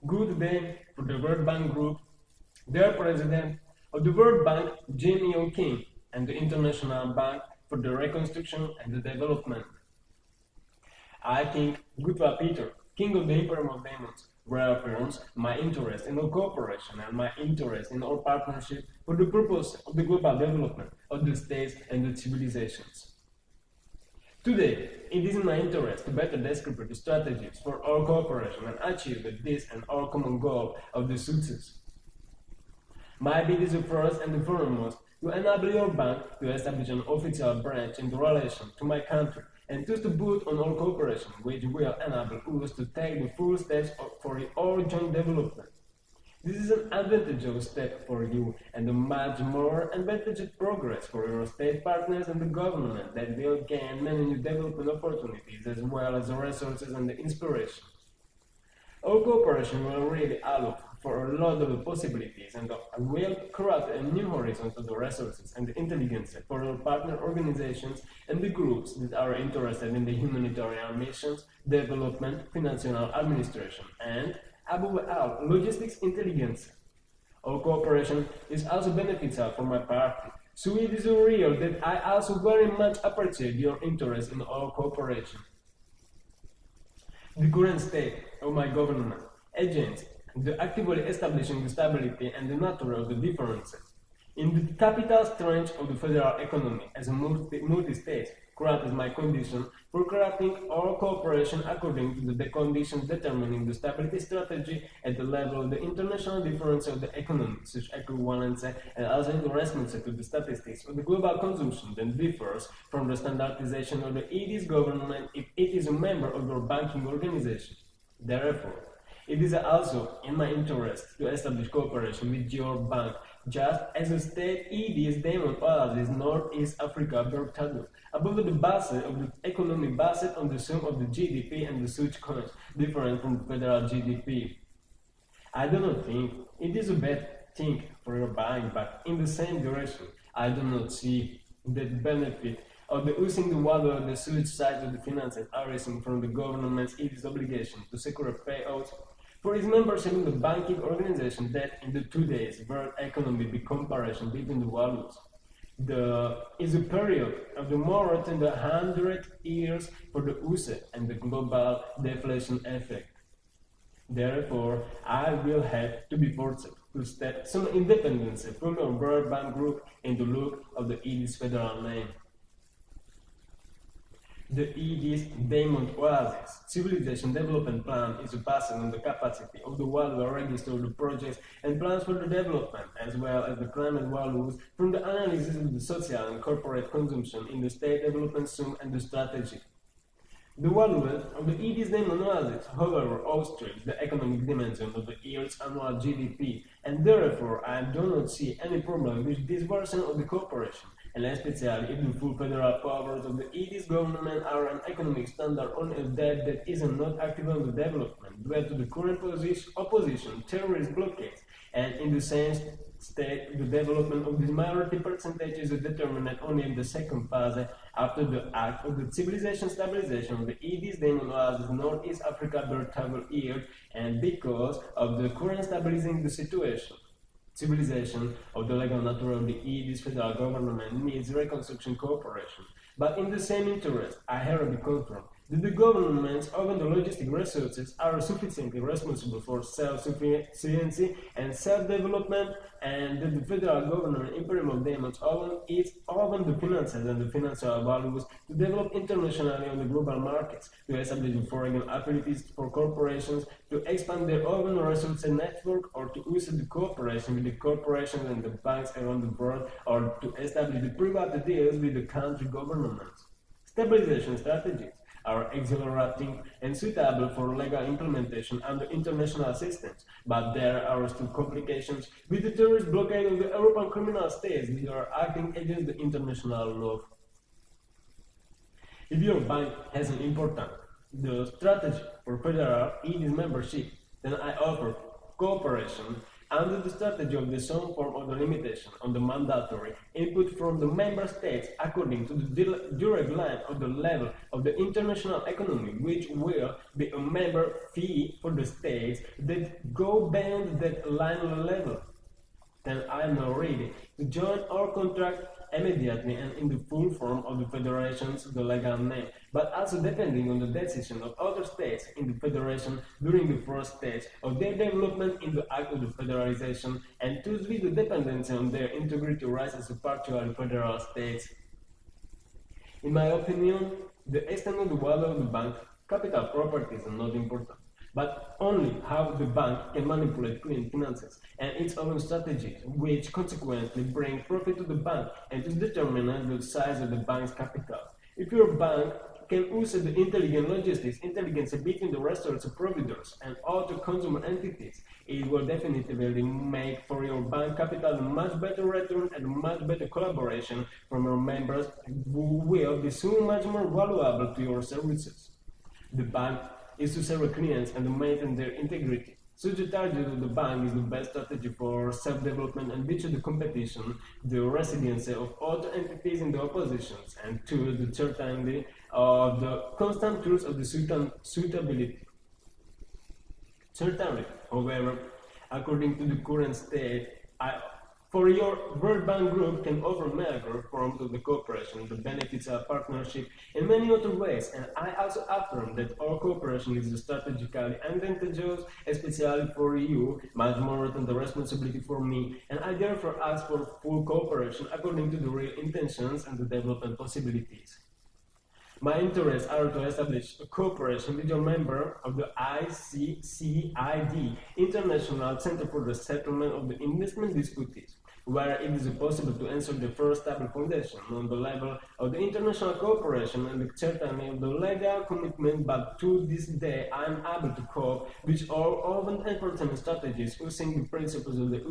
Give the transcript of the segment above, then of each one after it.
Good day for the World Bank Group, dear President of the World Bank, Jim Young Kim, and the International Bank for the Reconstruction and the Development. I think Gottwald Peter, King of the Imperium of Demons, reaffirms my interest in our cooperation and my interest in our partnership for the purpose of the global development of the states and the civilizations. Today, it is in my interest to better describe the strategies for our cooperation and achieve this and our common goal of the success. My bid is the first and the foremost to enable your bank to establish an official branch in relation to my country and thus to build on our cooperation, which will enable us to take the full steps for our joint development. This is an advantageous step for you and a much more advantageous progress for your state partners and the government that will gain many new development opportunities as well as the resources and the inspiration. Our cooperation will really allow for a lot of possibilities and will create a new horizon of the resources and the intelligence for our partner organizations and the groups that are interested in the humanitarian missions, development, financial administration, and above all, logistics intelligence. Our cooperation is also beneficial for my party, so it is real that I also very much appreciate your interest in our cooperation. The current state of my government, agents, the actively establishing the stability and the nature of the differences in the capital strength of the federal economy as a multi-state creates my condition for creating our cooperation according to the conditions determining the stability strategy at the level of the international difference of the economy, such equivalence and also in response to the statistics of the global consumption that differs from the standardization of the ED's government if it is a member of your banking organization. Therefore, it is also in my interest to establish cooperation with your bank, just as the state ED's Diamond Oasis Northeast Africa Bertado, above the basis of the economy based on the sum of the GDP and the such coins, different from the federal GDP. I do not think it is a bad thing for your bank, but in the same direction, I do not see the benefit of the using the value of the such side of the finances arising from the government's ED's obligation to secure payouts for its membership in the banking organization that in the 2 days world economic comparison between the values. Is a period of the more than 100 years for the USA and the global deflation effect. Therefore, I will have to be forced to step some independence from the World Bank Group in the look of the ED's federal name. The ED's Diamond Oasis Civilization Development Plan is based on the capacity of the value register of the projects and plans for the development, as well as the climate values from the analysis of the social and corporate consumption in the state development sum and the strategy. The value of the ED's Diamond Oasis, however, outstrips the economic dimension of the year's annual GDP, and therefore I do not see any problem with this version of the cooperation, and especially if the full federal powers of the ED's government are an economic standard on a debt that is not active on the development due to the current opposition, terrorist blockades, and in the same state, the development of this minority percentage is determined only in the second phase after the act of the civilization stabilization of the ED's Diamond Oasis Northeast Africa Bertable year, and because of the current stabilizing the situation. Civilization of the legal nature of the ED's federal government needs reconstruction cooperation, but in the same interest, I hereby confirm that the governments of the logistic resources are sufficiently responsible for self-sufficiency and self-development, and that the federal government Imperium of Demons is open the finances and the financial values to develop internationally on the global markets, to establish foreign affiliates for corporations, to expand their own resources network, or to use the cooperation with the corporations and the banks around the world, or to establish the private deals with the country governments. Stabilization strategies are exhilarating and suitable for legal implementation under international systems, but there are still complications with the terrorist blockade of the European criminal states that are acting against the international law. If your bank has an important strategy for federal ED's membership, then I offer cooperation Under the strategy of the some form of the limitation on the mandatory input from the member states according to the direct line of the level of the international economy, which will be a member fee for the states that go beyond that line level. Then I am now ready to join our contract immediately and in the full form of the federation's the legal name, but also depending on the decision of other states in the federation during the first stage of their development in the act of the federalization, and thus with the dependency on their integrity rights as a particular federal states. In my opinion, the extent of the value of the bank capital properties are not important, but only how the bank can manipulate clean finances and its own strategies, which consequently bring profit to the bank and is determined the size of the bank's capital. If your bank can use the intelligent logistics, intelligence between the restaurants providers and other consumer entities, it will definitely make for your bank capital a much better return and much better collaboration from your members, who will be so much more valuable to your services. The bank is to serve clients and to maintain their integrity. Such a target of the bank is the best strategy for self-development and beat the competition, the residency of other entities in the oppositions, and to the certainty of the constant truth of the suitability. Certainly, however, according to the current state, for your World Bank Group can offer many forms of the cooperation, the benefits of partnership, in many other ways, and I also affirm that our cooperation is strategically advantageous, especially for you, much more than the responsibility for me, and I therefore ask for full cooperation according to the real intentions and the development possibilities. My interests are to establish a cooperation with your member of the ICCID, International Center for the Settlement of the Investment Disputes, where it is possible to answer the first stable foundation on the level of the international cooperation and the certainty of the legal commitment, but to this day I am able to cope with our own enforcement strategies using the principles of the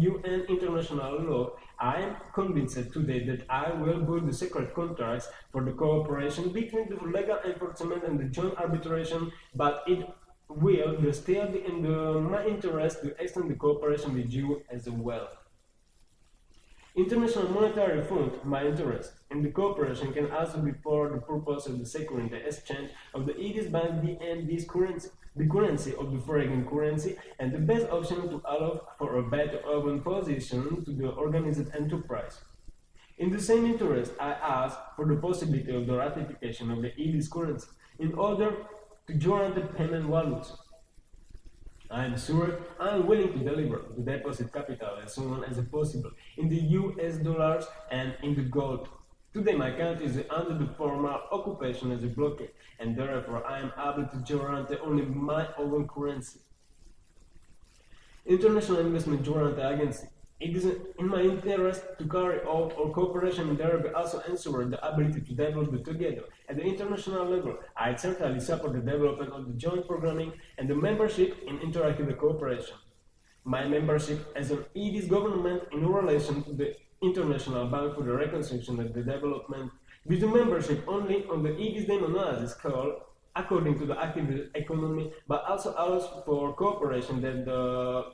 UN international law. I am convinced today that I will build the secret contracts for the cooperation between the legal enforcement and the joint arbitration, but it will still be in my interest to extend the cooperation with you as well. International Monetary Fund, my interest in the cooperation can also be for the purpose of the securing the exchange of the ED's bank BNB's currency, the currency of the foreign currency, and the best option to allow for a better open position to the organized enterprise. In the same interest, I ask for the possibility of the ratification of the ED's currency in order to guarantee payment values. I am sure I am willing to deliver the deposit capital as soon as possible in the US dollars and in the gold. Today my country is under the formal occupation as a blockade, and therefore I am able to guarantee only my own currency. International Investment Guarantee Agency. It is in my interest to carry out our cooperation and thereby also ensure the ability to develop it together at the international level. I certainly support the development of the joint programming and the membership in interactive cooperation. My membership as an ED's government in relation to the International Bank for the Reconstruction and the Development, with the membership only on the ED's analysis called according to the active economy, but also allows for cooperation that the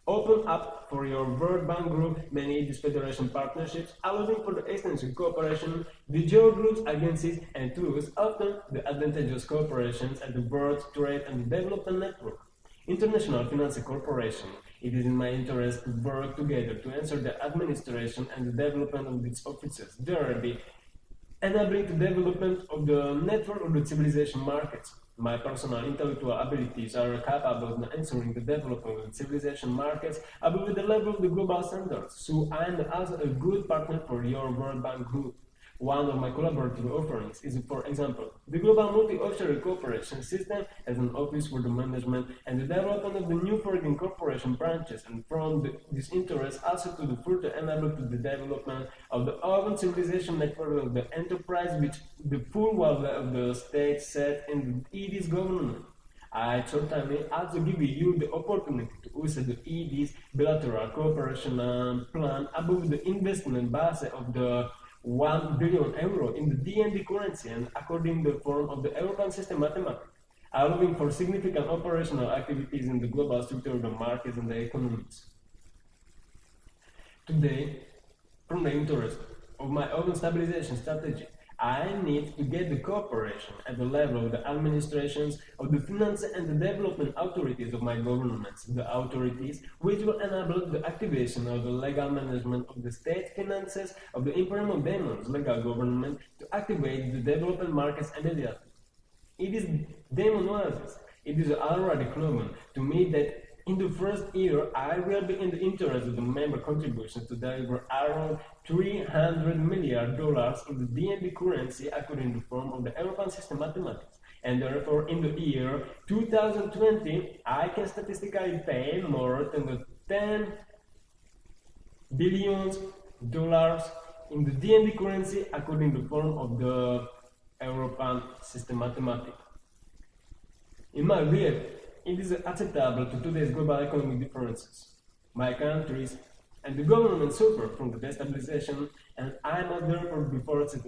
open up for your World Bank Group many ED's federation partnerships, allowing for the extensive cooperation with your groups, agencies, and tools, often the advantageous cooperations at the World Trade and Development Network. International Finance Corporation. It is in my interest to work together to ensure the administration and the development of its offices, thereby enabling the development of the network of the civilization markets. My personal intellectual abilities are capable of ensuring the development of the civilization markets above the level of the global standards, so I am also a good partner for your World Bank Group. One of my collaborative offerings is, for example, the Global Multi-Offshore Cooperation System as an office for the management and the development of the new foreign corporation branches, and from this interest also to the further enable to the development of the urban civilization network of the enterprise, which the full value of the state set in the ED's government. I certainly also give you the opportunity to use the ED's bilateral cooperation plan above the investment base of the €1 billion in the DNB currency and according to the form of the European system mathematics. allowing for significant operational activities in the global structure of the markets and the economies. Today, from the interest of my own stabilization strategy, I need to get the cooperation at the level of the administrations of the finance and the development authorities of my governments, the authorities which will enable the activation of the legal management of the state finances of the Imperial Daemon's legal government to activate the development markets immediately. It is Daemon Oasis. It is already proven to me that in the first year, I will be in the interest of the member contributions to deliver around $300 million in the DNB currency according to the form of the European system mathematics. And therefore, in the year 2020, I can statistically pay more than the $10 billion in the DNB currency according to the form of the European system mathematics. In my view, it is acceptable to today's global economic differences. My countries and the government suffer from the destabilization, and I must therefore be forced, if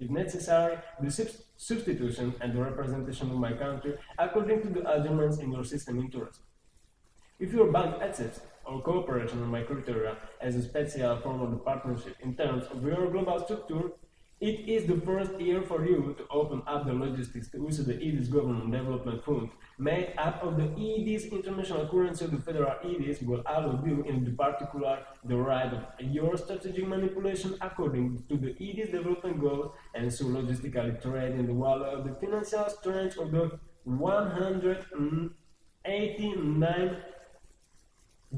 necessary, the substitution and the representation of my country according to the adjustments in your system interest. If your bank accepts our cooperation on my criteria as a special form of the partnership in terms of your global structure, it is the first year for you to open up the logistics to use the EDIS Government Development Fund, made up of the EDIS international currency of the federal EDIS, will allow you, in particular, the right of your strategic manipulation according to the EDIS development goals, and so logistically trade in the value of the financial strength of the 189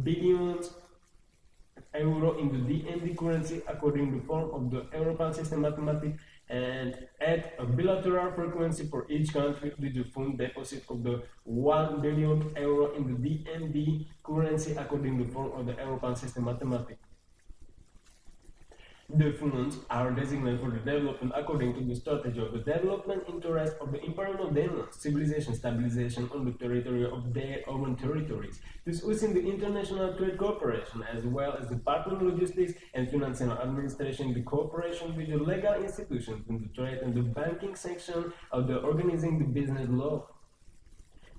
billion euro in the DND currency according to the form of the European system mathematics, and add a bilateral frequency for each country with the fund deposit of the 1 billion euro in the DND currency according to the form of the European system mathematics. The funds are designated for the development according to the strategy of the development interest of the Imperial Daemons, civilization stabilization on the territory of their own territories, thus using the international trade cooperation as well as the partner logistics and financial administration, the cooperation with the legal institutions in the trade and the banking section of the organizing the business law.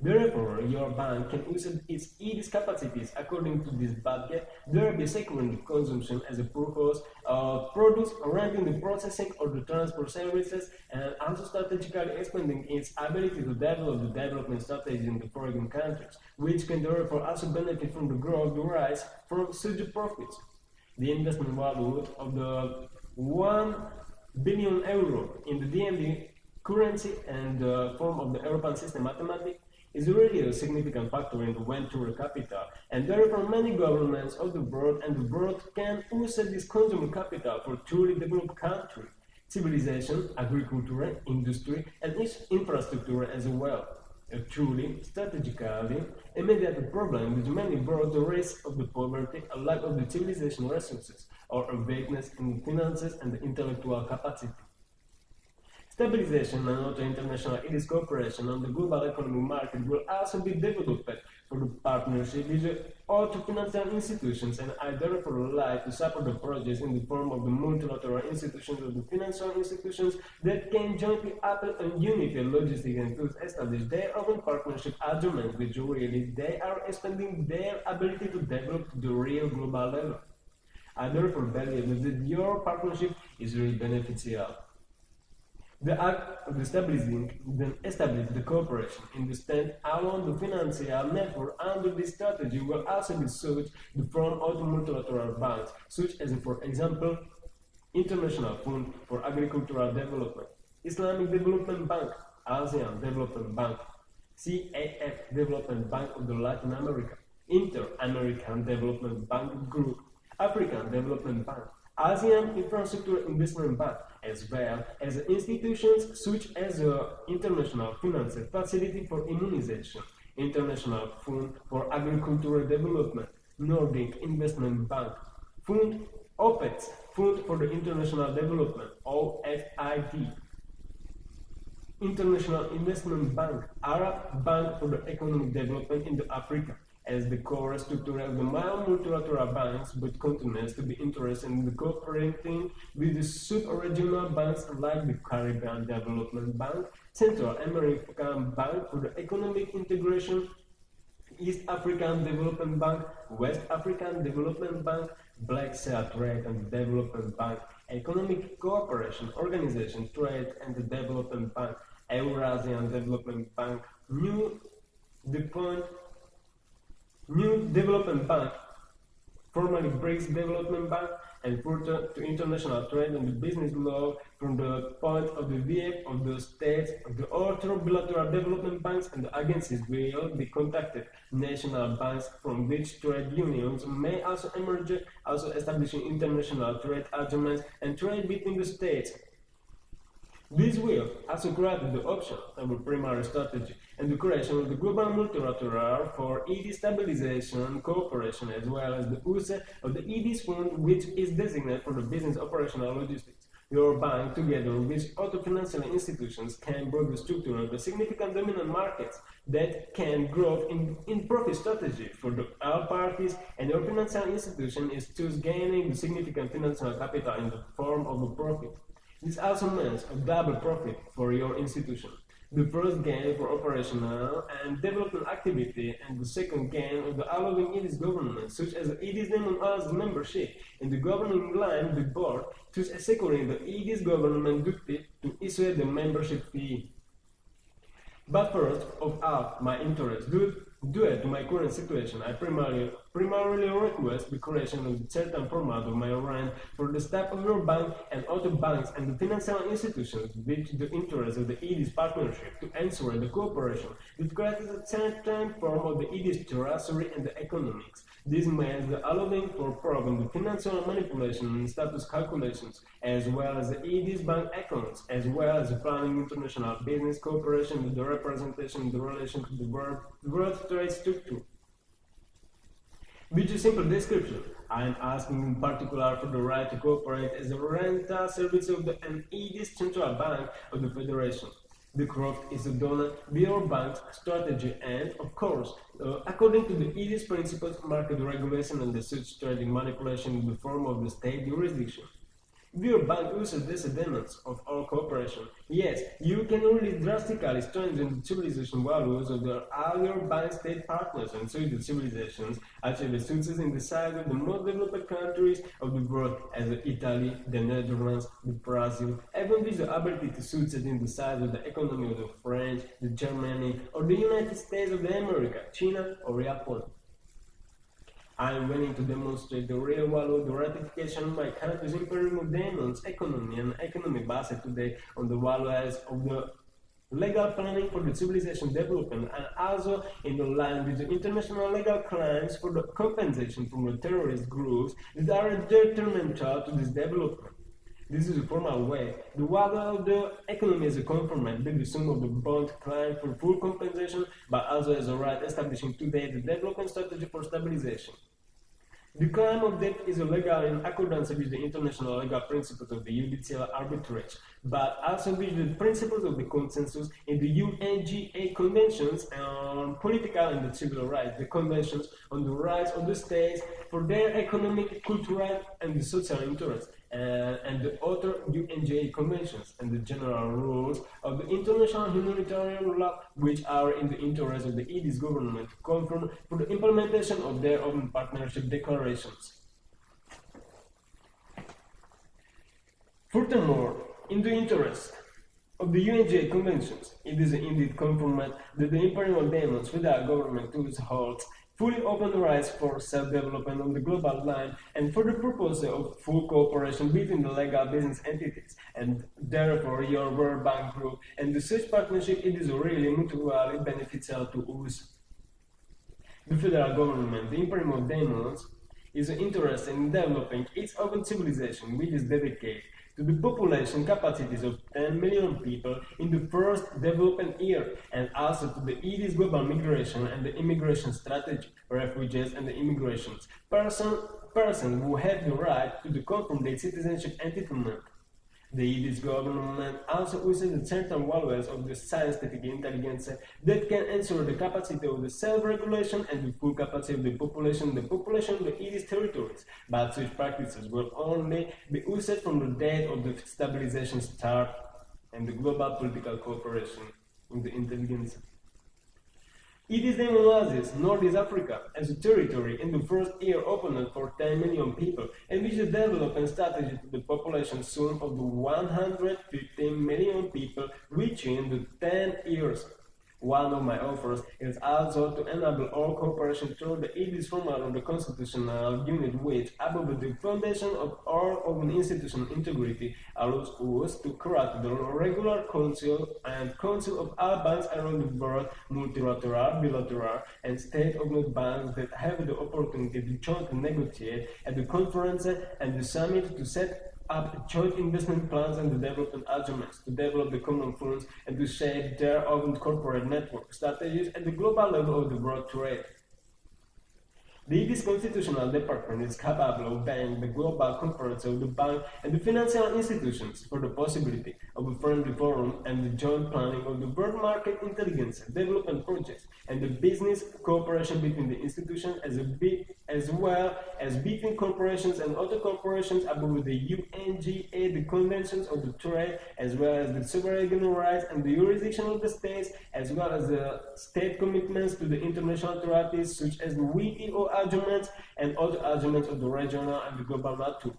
Therefore, your bank can use its EDIS capacities according to this budget, thereby securing the consumption as a purpose of products, renting the processing or the transport services, and also strategically expanding its ability to develop the development strategy in the foreign countries, which can therefore also benefit from the growth derived from such profits. The investment value of the 1 billion euro in the DMD currency and the form of the European system mathematics is really a significant factor in the venture capital, and therefore many governments of the world and the world can use this consumer capital for truly developed country, civilization, agriculture, industry, and its infrastructure as well. A truly, strategically, immediate problem which many brought the risk of the poverty, a lack of the civilization resources, or a weakness in finances and the intellectual capacity. Stabilization and other international EDIS cooperation on the global economic market will also be developed for the partnership with the other financial institutions, and I therefore would like to support the projects in the form of the multilateral institutions of the financial institutions that can jointly apply and unify logistics and to establish their own partnership agreements, which really they are expanding their ability to develop to the real global level. I therefore believe that your partnership is really beneficial. The act of establishing the cooperation in the stand along the financial network under this strategy will also be such the form of the multilateral banks, such as, for example, International Fund for Agricultural Development, Islamic Development Bank, ASEAN Development Bank, CAF Development Bank of the Latin America, Inter-American Development Bank Group, African Development Bank, ASEAN Infrastructure Investment Bank, as well as institutions such as the International Finance Facility for Immunization, International Fund for Agricultural Development, Nordic Investment Bank, Fund OPEX, Fund for the International Development, OFID, International Investment Bank, Arab Bank for the Economic Development in Africa, as the core structure of the multilateral banks, but continues to be interested in cooperating with the sub-regional banks like the Caribbean Development Bank, Central American Bank for the Economic Integration, East African Development Bank, West African Development Bank, Black Sea Trade and Development Bank, Economic Cooperation Organization, Trade and Development Bank, Eurasian Development Bank, New Development Bank, formerly BRICS Development Bank, and further to international trade and the business law from the point of the view of the states, of the other bilateral development banks and the agencies will be contacted. National banks from which trade unions may also emerge, also establishing international trade agreements and trade between the states. This will also create the option of a primary strategy and the creation of the global multilateral for ED stabilization cooperation, as well as the use of the ED's fund, which is designated for the business operational logistics. Your bank, together with other financial institutions, can build the structure of the significant dominant markets that can grow in profit strategy for all parties, and your financial institution is thus gaining the significant financial capital in the form of a profit. This also means a double profit for your institution. The first gain for operational and development activity, and the second gain of the allowing ED's government, such as ED's name as membership in the governing line the board, thus securing the ED's government duty to issue the membership fee. But first of all, my interest, due to my current situation, I primarily request the creation of a certain format of my rent for the staff of your bank and other banks and the financial institutions with the interest of the ED's partnership to ensure the cooperation that creates a certain form of the ED's treasury and the economics. This means the allowing for probing the financial manipulation and status calculations, as well as the ED's bank accounts, as well as the planning international business cooperation with the representation in the relation to the world trade structure. With a simple description, I am asking in particular for the right to cooperate as a rental service of an ED's central bank of the Federation. The craft is done by your bank's strategy and, of course, according to the ED's principles, market regulation and the such trading manipulation in the form of the state jurisdiction. If your bank uses these elements of our cooperation, yes, you can really drastically strengthen the civilization values of all your bank state partners and so the civilizations achieve success in the size of the most developed countries of the world, as Italy, the Netherlands, the Brazil, even with the ability to succeed in the size of the economy of the French, the Germany, or the United States of America, China, or Japan. I am willing to demonstrate the real value of the ratification of my country's imperial demons, economy, and economy based today on the values of the legal planning for the civilization development, and also in the line with the international legal claims for the compensation from the terrorist groups that are detrimental to this development. This is a formal way. The value of the economy is a compromise with the sum of the bond claim for full compensation, but also as a right establishing today the development strategy for stabilization. The claim of debt is illegal in accordance with the international legal principles of the judicial arbitrage, but also with the principles of the consensus in the UNGA conventions on political and civil rights, the conventions on the rights of the states for their economic, cultural, and social interests, and the other UNGA conventions and the general rules of the international humanitarian law, which are in the interest of the ED's government to confirm for the implementation of their own partnership declarations. Furthermore, in the interest of the UNGA conventions, it is indeed confirmed that the imperial demons federal government to its holds fully open rights for self-development on the global line and for the purpose of full cooperation between the legal business entities, and therefore your World Bank Group and the such partnership it is really mutually beneficial to us. The federal government, the imperial demons, is interested in developing its own civilization, which is dedicated to the population capacities of 10 million people in the first development year, and also to the ED's global migration and the immigration strategy, refugees and the immigrations, persons who have the right to the confirmed citizenship entitlement. The Yiddish government also uses certain values of the scientific intelligence that can ensure the capacity of the self-regulation and the full capacity of the population of the Yiddish territories, but such practices will only be used from the date of the stabilization start and the global political cooperation in the intelligence. Yiddish demonizes Northeast Africa as a territory in the first year opened for 10 million people, and which developed a strategy to the population soon of the 115 million people reaching the 10 years. One of my offers is also to enable all cooperation through the Yiddish format of the constitutional unit which, above the foundation of all of an institutional integrity, allows us to create the regular council and council of all banks around the world, multilateral, bilateral, and state-owned banks that have the opportunity to jointly negotiate at the conference and the summit to set up joint investment plans and the development agreements to develop the common funds and to shape their own corporate network strategies at the global level of the world trade. The Yiddish Constitutional Department is capable of buying the global conference of the bank and the financial institutions for the possibility of a friendly forum and the joint planning of the world market intelligence development projects and the business cooperation between the institutions as well as between corporations and other corporations above the UNGA, the conventions of the trade, as well as the sovereign rights and the jurisdiction of the states, as well as the state commitments to the international treaties such as the WTO agreements and other agreements of the regional and the global nature.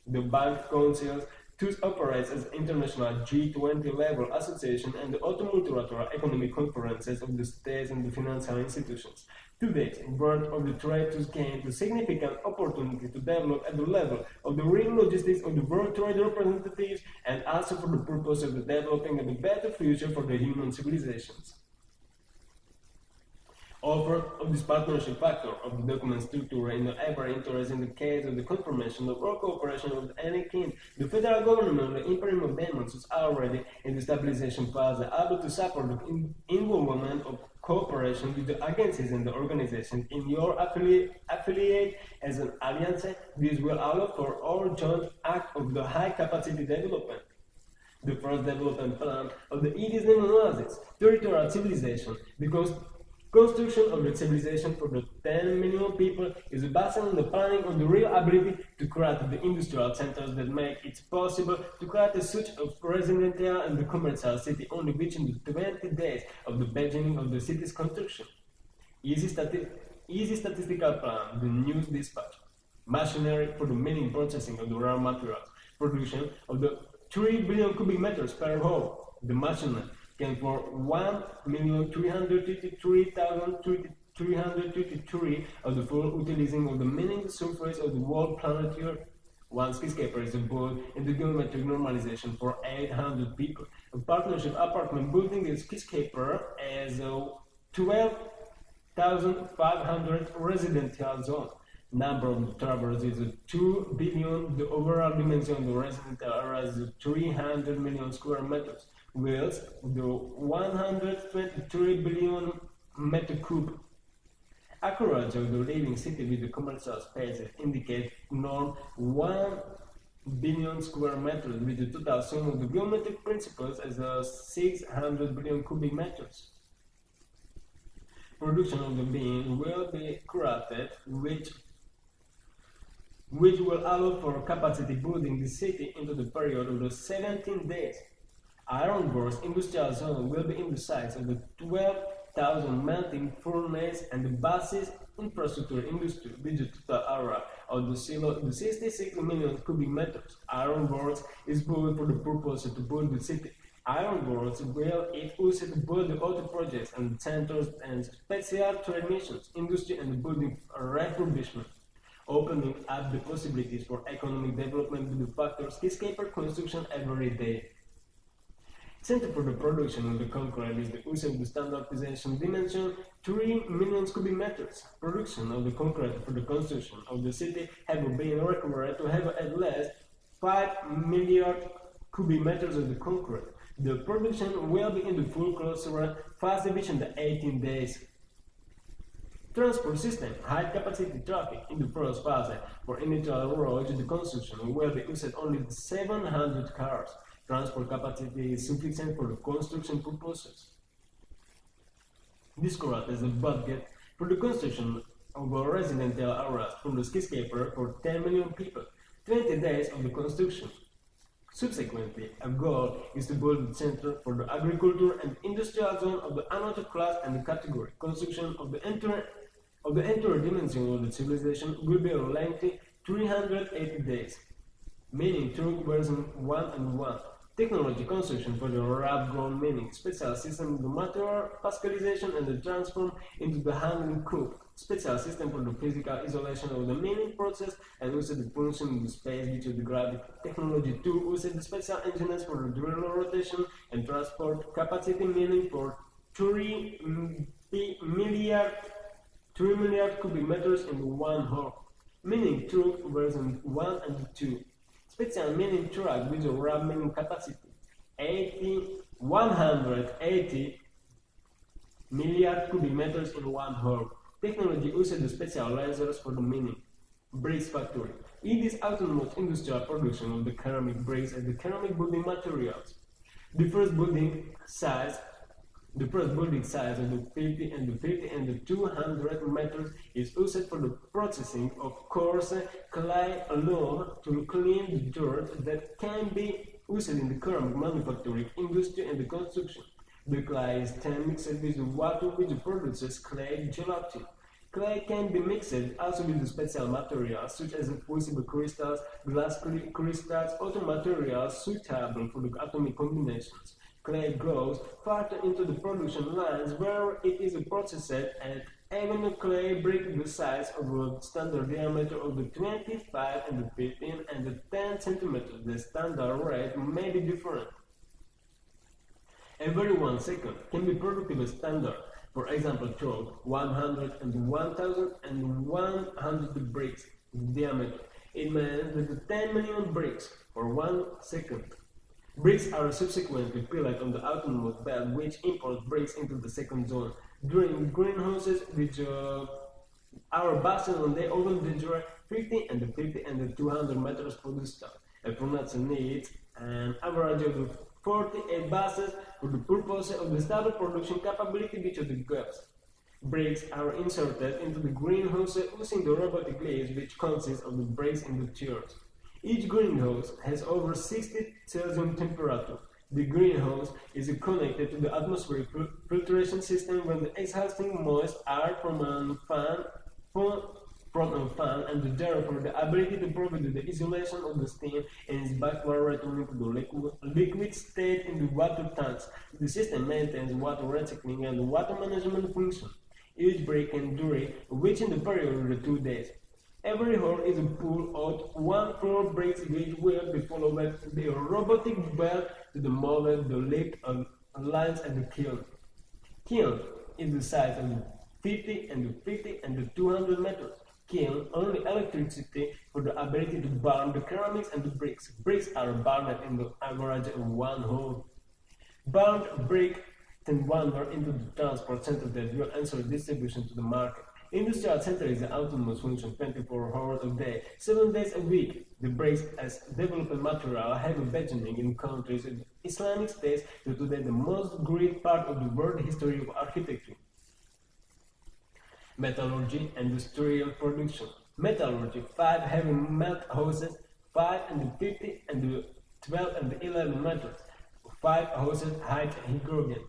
The Bank Councils thus operates as international G20 level association and the other multilateral economic conferences of the states and the financial institutions. To date, World of the Trade thus gained a significant opportunity to develop at the level of the real logistics of the world trade representatives and also for the purpose of the developing of a better future for the human civilizations. Offer of this partnership factor of the document structure in the ever interest in the case of the confirmation of all cooperation of any kind. The federal government of the Imperium of Demons is already in the stabilization phase able to support the involvement of cooperation with the agencies and the organizations in your affiliate as an alliance. This will allow for all joint act of the high capacity development. The first development plan of the Yiddish demonizes territorial civilization because construction of the civilization for the 10 million people is based on the planning of the real ability to create the industrial centers that make it possible to create a such of residential and the commercial city only within the 20 days of the beginning of the city's construction. Easy statistical plan, the news dispatch, machinery for the milling processing of the raw materials, production of the 3 billion cubic meters per hour, the machinery can for 1,333,333 of the full utilizing of the meaning surface of the world planet Earth. One skyscraper is involved in the geometric normalization for 800 people. A partnership apartment building a skyscraper as a 12,500 residential zone. Number of the travelers is 2 billion. The overall dimension of the residential area is 300 million square meters. Whereas the 123 billion meter cube acreage of the living city with the commercial spaces indicate norm 1 billion square meters with the total sum of the geometric principles as 600 billion cubic meters. Production of the being will be created which will allow for capacity building the city into the period of the 17 days. Ironworks industrial zone will be in the size of the 12,000 melting furnace and the basis infrastructure industry with the total area of the 66 million cubic meters. Ironworks is built for the purpose to build the city. Ironworks will use it to build the other projects and centers and special trade missions, industry and building refurbishment, opening up the possibilities for economic development with the factor skyscraper construction every day. Center for the production of the concrete is the use of the standardization dimension 3 million cubic meters. Production of the concrete for the construction of the city have been required to have at least 5 million cubic meters of the concrete. The production will be in the full closure fast within the 18 days. Transport system, high-capacity traffic in the first phase. For initial road, the construction will be used only 700 cars. Transport capacity is sufficient for the construction purposes. This current is the budget for the construction of a residential areas from the skyscraper for 10 million people, 20 days of the construction. Subsequently, a goal is to build the center for the agriculture and industrial zone of the another class and the category. Construction of the entire dimension of the civilization will be a lengthy 380 days, meaning through version 1 and 1. Technology construction for the lab-grown meaning, special system of the material pascalization and the transform into the handling curve, special system for the physical isolation of the meaning process and also the function of the space between the gravity. Technology 2 uses the special engines for the dual rotation and transport capacity meaning for 3 milliard cubic meters in 1 hour, meaning through version 1 and 2. Special meaning track with a raw meaning capacity 180 milliard cubic meters in 1 hour. Technology uses the special lasers for the meaning. Bricks factory. It is autonomous industrial production of the ceramic bricks and the ceramic building materials. The first building size of the 50 and the 200 meters is used for the processing of coarse clay alone to clean the dirt that can be used in the ceramic manufacturing industry and the construction. The clay is then mixed with the water which produces clay gelatin. Clay can be mixed also with the special materials such as fusible crystals, glass crystals, other materials suitable for the atomic combinations. Clay goes further into the production lines where it is processed and even a clay brick the size of a standard diameter of the 25 and the 15 and the 10 centimeters. The standard rate may be different. Every 1 second can be productive standard. For example, through 100 and 1000 and 100 bricks diameter. It means that the 10 million bricks for 1 second. Bricks are subsequently piled on the autonomous belt which imports bricks into the second zone. During greenhouses which are based on the oven measure 50 and the 200 meters per distance. A production needs an average of 48 bases for the purpose of the stable production capability between the gaps. Bricks are inserted into the greenhouse using the robotic leaves which consist of the bricks in the tiers. Each greenhouse has over 60 Celsius temperature. The greenhouse is connected to the atmospheric filtration system when the exhausting moist air from a fan and therefore the ability to provide the isolation of the steam and is backward returning to the liquid state in the water tanks. The system maintains water recycling and water management function. Each brick can dure within the period of 2 days. Every hour is pulled out 1 floor bricks which will be followed by the robotic belt to the mold, the lift lines and the kiln. Kiln is the size of the 50 and the 200 meters. Kiln only electricity for the ability to burn the ceramics and the bricks. Bricks are burned in the average of 1 hour. Burned brick then wander into the transport center that will ensure distribution to the market. Industrial center is an autonomous function 24 hours a day, 7 days a week. The bricks as developed material have a beginning in countries with Islamic states to today the most great part of the world history of architecture. Metallurgy, industrial production. Metallurgy, 5 heavy melt houses, 5 and the 50 and the 12 and the 11 meters, 5 houses height hydrogen.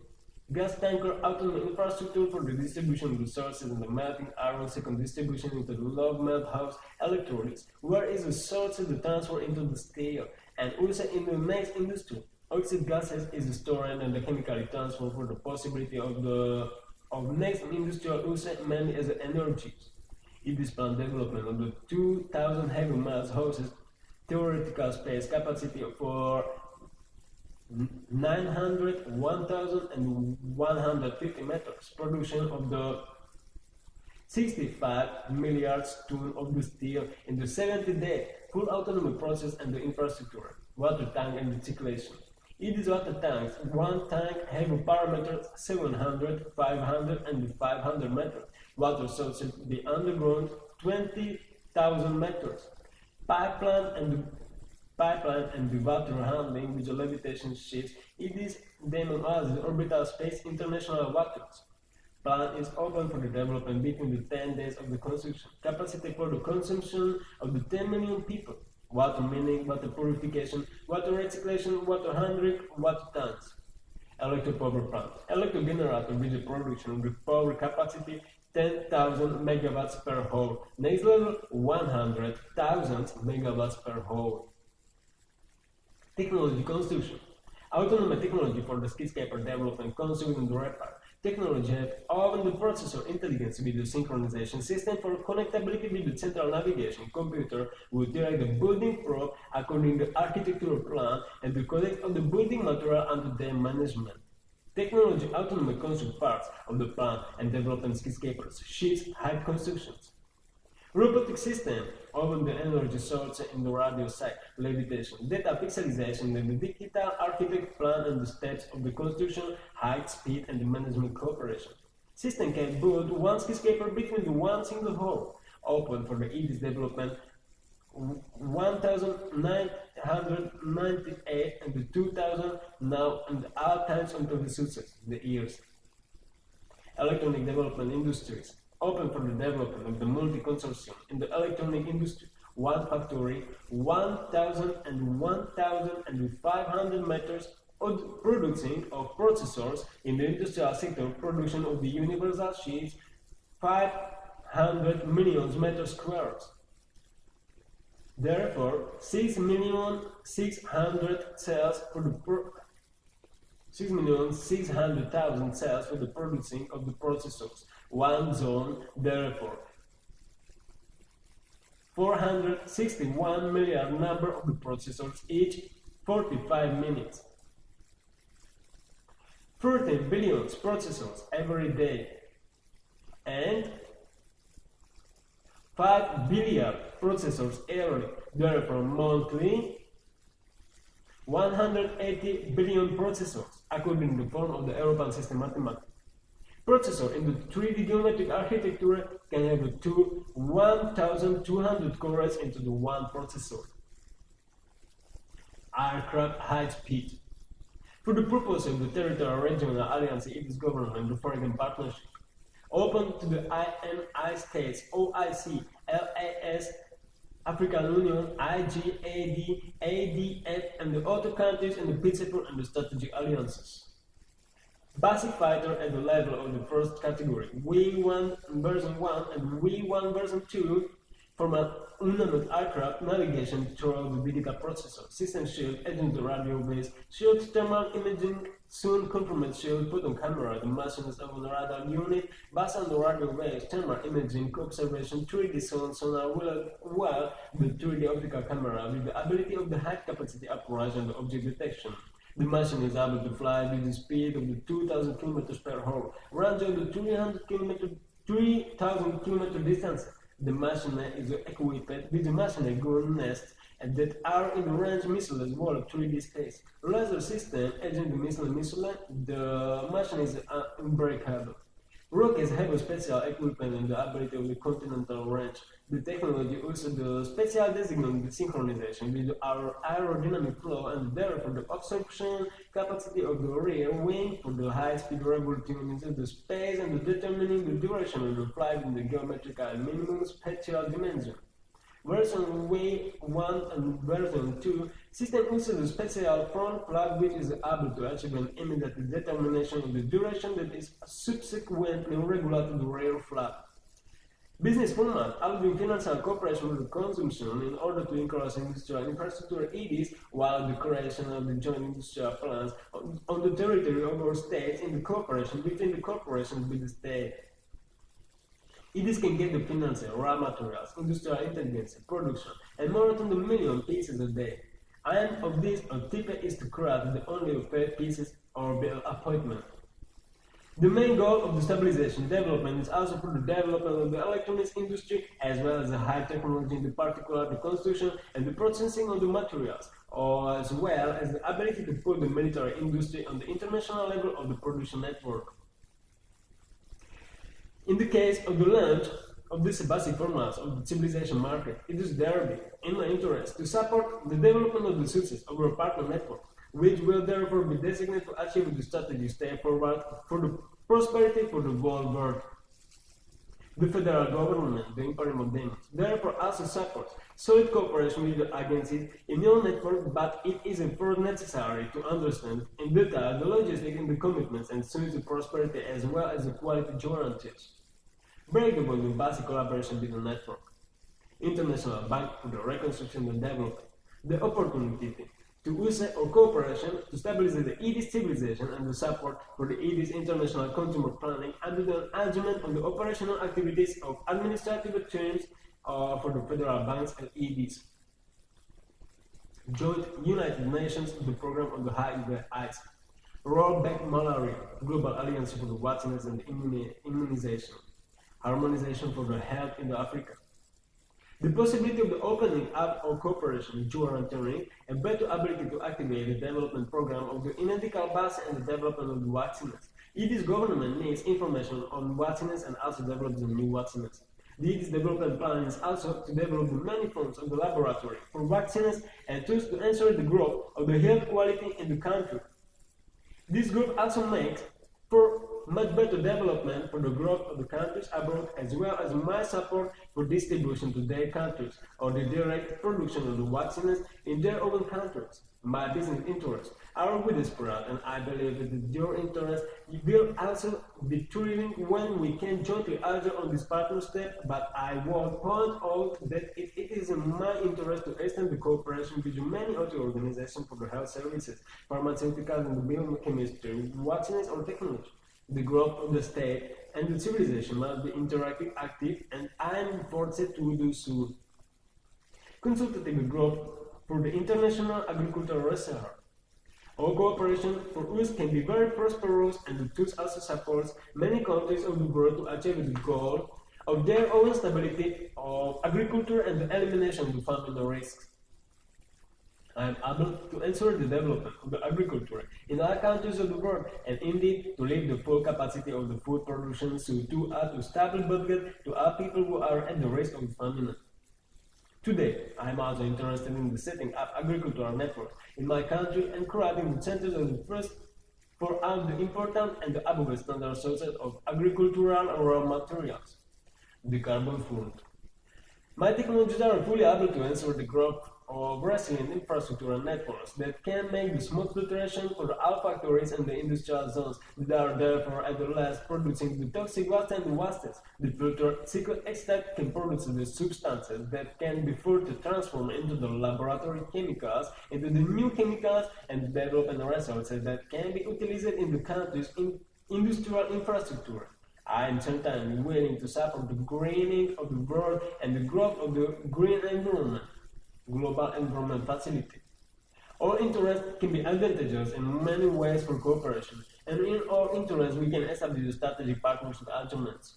Gas tanker, autonomous infrastructure for the distribution of resources and the melting iron, second distribution into the log melt house, electronics, where is the source of the transfer into the steel, and also in the next industry. Oxide gases is stored and the chemical transfer for the possibility of next industrial use mainly as energy. It is planned development of the 2,000 heavy mass houses, theoretical space capacity for 900, 1,000 and 150 meters, production of the 65 milliard tons of the steel in the 70 days, full autonomy process and the infrastructure, water tank and recirculation. It is water tanks. One tank have parameters 700, 500 and 500 meters. Water sources the underground 20,000 meters. Pipeline and the water handling with the levitation ships. It is Damon Oasis orbital space international waters. Plan is open for the development between the 10 days of the construction. Capacity for the consumption of the 10 million people. Water mining, water purification, water recirculation, water handling, water tanks. Electric power plant. Electric generator with the production with power capacity 10,000 megawatts per hour. Next level 100,000 megawatts per hour. Technology construction. Autonomous technology for the skyscraper development, construction and repair. Technology have opened the processor intelligence with the synchronization system for connectability with the central navigation computer will direct the building probe according to the architectural plan and the collect of the building material under their management. Technology autonomous construct parts of the plan and development skyscrapers, ships, height constructions. Robotic system open the energy source in the radio site, levitation, data pixelization, and the digital architect plan and the steps of the construction, height, speed, and the management cooperation. System can build one skyscraper between the one single hole. Open for the ED's development 1998 and the 2000 now and all times until the success, the years. Electronic development industries. Open for the development of the multi-consortium in the electronic industry, one factory, 1,000 and 1,500 meters of producing of processors in the industrial sector, production of the universal sheets, 500 million meters squared. Therefore, 6,600,000 cells for the 6,600,000 cells for the producing of the processors. One zone, therefore, 461 million number of the processors each 45 minutes. 13 billion processors every day, and 5 billion processors yearly, therefore monthly 180 billion processors, according to the form of the European system mathematics. Processor in the 3D geometric architecture can have 1,200 cores into the one processor. Aircraft high speed. For the purpose of the territorial regional alliance, it is governed and the foreign partnership. Open to the INI states, OIC, LAS, African Union, IG, AD, ADF, and the other countries in the principal and the strategic alliances. Basic fighter at the level of the first category, V1 version 1 and V1 version 2 form an unmanned aircraft navigation through the digital processor, system shield, agent radio base, shield thermal imaging, soon confirmed shield, photon camera, the machines of the radar unit, based on the radio base, thermal imaging, observation, 3D sonar, while the 3D optical camera with the ability of the high capacity apparatus and the object detection. The machine is able to fly with the speed of the 2,000 km per hour, range of the 3,000 km distance. The machine is equipped with the machine gun nests that are in the range missiles world 3D space. Laser system, agent the missile, the machine is unbreakable. Rockets have a special equipment and the ability of the continental range. The technology also the special designated synchronization with our aerodynamic flow and therefore the absorption capacity of the rear wing for the high-speed revolution into the space and the determining the duration of the flight in the geometrical minimum spatial dimension. Version V1 and version 2 system uses a special front flag which is able to achieve an immediate determination of the duration that is subsequently regulated to the rear flag. Business format allowing financial cooperation with the consumption in order to encourage industrial infrastructure EDs while the creation of the joint industrial plans on the territory of our states in the cooperation between the corporations with the state. EDs can get the financing, raw materials, industrial intelligence, production, and more than a million pieces a day. Aim of this objective is to create the only 5 pieces or bill appointment. The main goal of the stabilization development is also for the development of the electronics industry, as well as the high technology, in particular the construction and the processing of the materials, or as well as the ability to put the military industry on the international level of the production network. In the case of the launch of these basic formulas of the civilization market, it is thereby in my interest to support the development of the success of our partner network, which will therefore be designated to achieve the strategy step forward for the prosperity for the whole world. The federal government, the Imperium of Demons, therefore also supports solid cooperation with the agencies in your network, but it is first necessary to understand in detail the logistics and the commitments and soon the prosperity as well as the quality guarantees. Break down the basic collaboration with the network. International Bank for the Reconstruction and Development. The opportunity to use our cooperation to stabilize the EDIS civilization and the support for the EDIS international consumer planning under the management of the operational activities of administrative teams for the federal banks and EDIS. Joint United Nations, the program of the HIV/AIDS. Rollback malaria, Global Alliance for the Vaccines and Immunization. Harmonization for the health in Africa. The possibility of the opening up of cooperation with guaranteeing a better ability to activate the development program of the identical base and the development of the vaccines. EDIS government needs information on vaccines and also develops the new vaccines. The EDIS development plan is also to develop the many forms of the laboratory for vaccines and thus to ensure the growth of the health quality in the country. This group also makes for much better development for the growth of the countries abroad, as well as my support for distribution to their countries or the direct production of the vaccines in their own countries. My business interests are with this product, and I believe that your interest will also be thrilling when we can jointly argue on this partnership, but I will point out that it is in my interest to extend the cooperation with many other organizations for the health services, pharmaceuticals and the biochemistry, vaccines or technology. The growth of the state and the civilization must be interactive, active, and I am forced to do so. Consultative growth for the international agricultural research. Our cooperation for us can be very prosperous, and the tools also supports many countries of the world to achieve the goal of their own stability of agriculture and the elimination of the famine risks. I am able to ensure the development of the agriculture in all countries of the world, and indeed to lift the full capacity of the food production so to add a stable budget to all people who are at the risk of famine. Today, I am also interested in the setting up agricultural networks in my country and creating the centers of the first for all the important and the above standard sources of agricultural raw materials. The carbon fund. My technologies are fully able to answer the growth of resilient infrastructural networks that can make the smooth filtration for all factories and the industrial zones that are therefore at the last producing the toxic waste and the wastes. The filter cycle extract can produce the substances that can be further transformed into the laboratory chemicals, into the new chemicals and development resources that can be utilized in the country's industrial infrastructure. I am certainly willing to support the greening of the world and the growth of the green environment. Global Environment Facility. Our interests can be advantageous in many ways for cooperation, and in our interest we can establish strategic partnership agreements.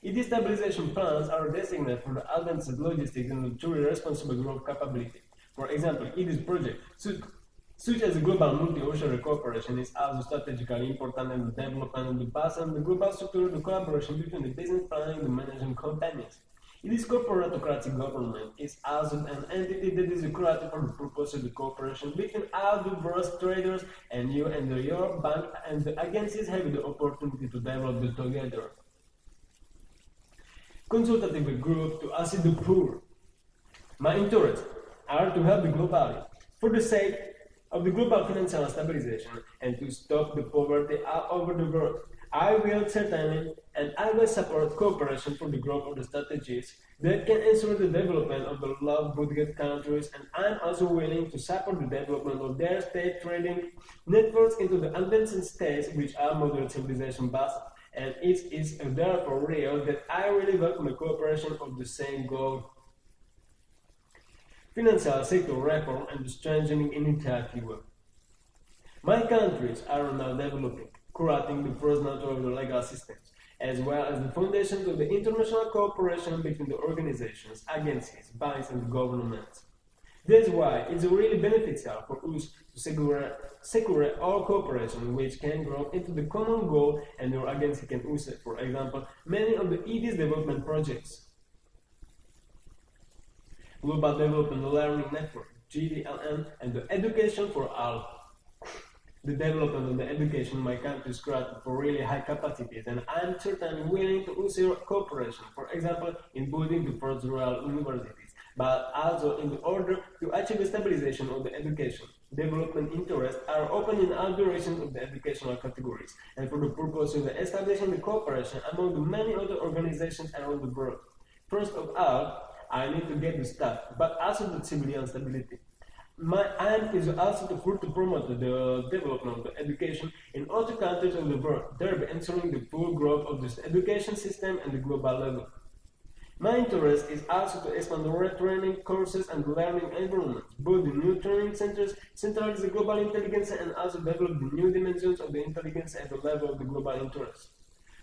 EDIS stabilization plans are designated for the advanced logistics and the truly responsible growth capability. For example, EDIS project, such as the global multi-ocean cooperation, is also strategically important in the development of the base and the global structure of the collaboration between the business planning and the management companies. EDIS corporatocratic government is also an entity that is created for the purpose of the cooperation between all the world's traders, and you and your bank and the agencies have the opportunity to develop them together. Consultative group to assist the poor. My interests are to help the globally for the sake of the global financial stabilization and to stop the poverty all over the world. I will certainly and I will support cooperation for the growth of the strategies that can ensure the development of the low-budget countries, and I am also willing to support the development of their state trading networks into the advanced states which are modern civilization based, and it is therefore real that I really welcome a cooperation of the same goal. Financial sector reform and the strengthening initiative. My countries are now developing. creating the first natural legal systems, as well as the foundations of the international cooperation between the organizations, agencies, banks, and governments. That's why it's really beneficial for us to secure our cooperation, which can grow into the common goal, and your agency can use it, for example, many of the ED's development projects. Global Development Learning Network, GDLN, and the Education for All. The development of the education in my country is created for really high capacities, and I'm certainly willing to use your cooperation, for example, in building the first rural universities, but also in order to achieve the stabilization of the education. Development interests are open in all directions of the educational categories, and for the purpose of establishing the cooperation among the many other organizations around the world. First of all, I need to get the staff, but also the civilian stability. My aim is also to further promote the development of the education in other countries of the world, thereby ensuring the full growth of this education system at the global level. My interest is also to expand the retraining courses and learning environments, build the new training centers, centralize the global intelligence, and also develop the new dimensions of the intelligence at the level of the global interest.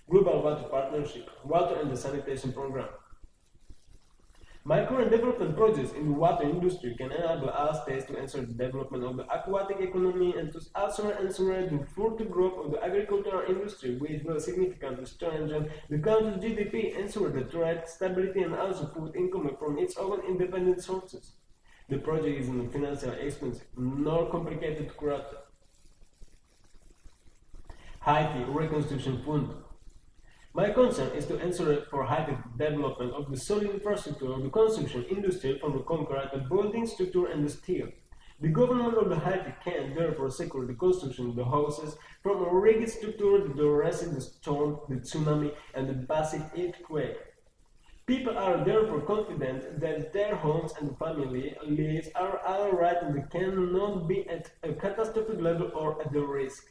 Global Water Partnership, Water and the Sanitation Program. My current development projects in the water industry can enable all states to ensure the development of the aquatic economy and to also ensure the further growth of the agricultural industry, which will significantly strengthen the country's GDP, ensure the trade stability, and also food income from its own independent sources. The project is not financially expensive nor complicated to create. Haiti Reconstruction Fund. My concern is to ensure for Haiti's development of the solid infrastructure of the construction industry from the concrete, the building structure, and the steel. The government of the Haiti can therefore secure the construction of the houses from a rigid structure that resist the storm, the tsunami, and the basic earthquake. People are therefore confident that their homes and family lives are all right and they cannot be at a catastrophic level or at the risk.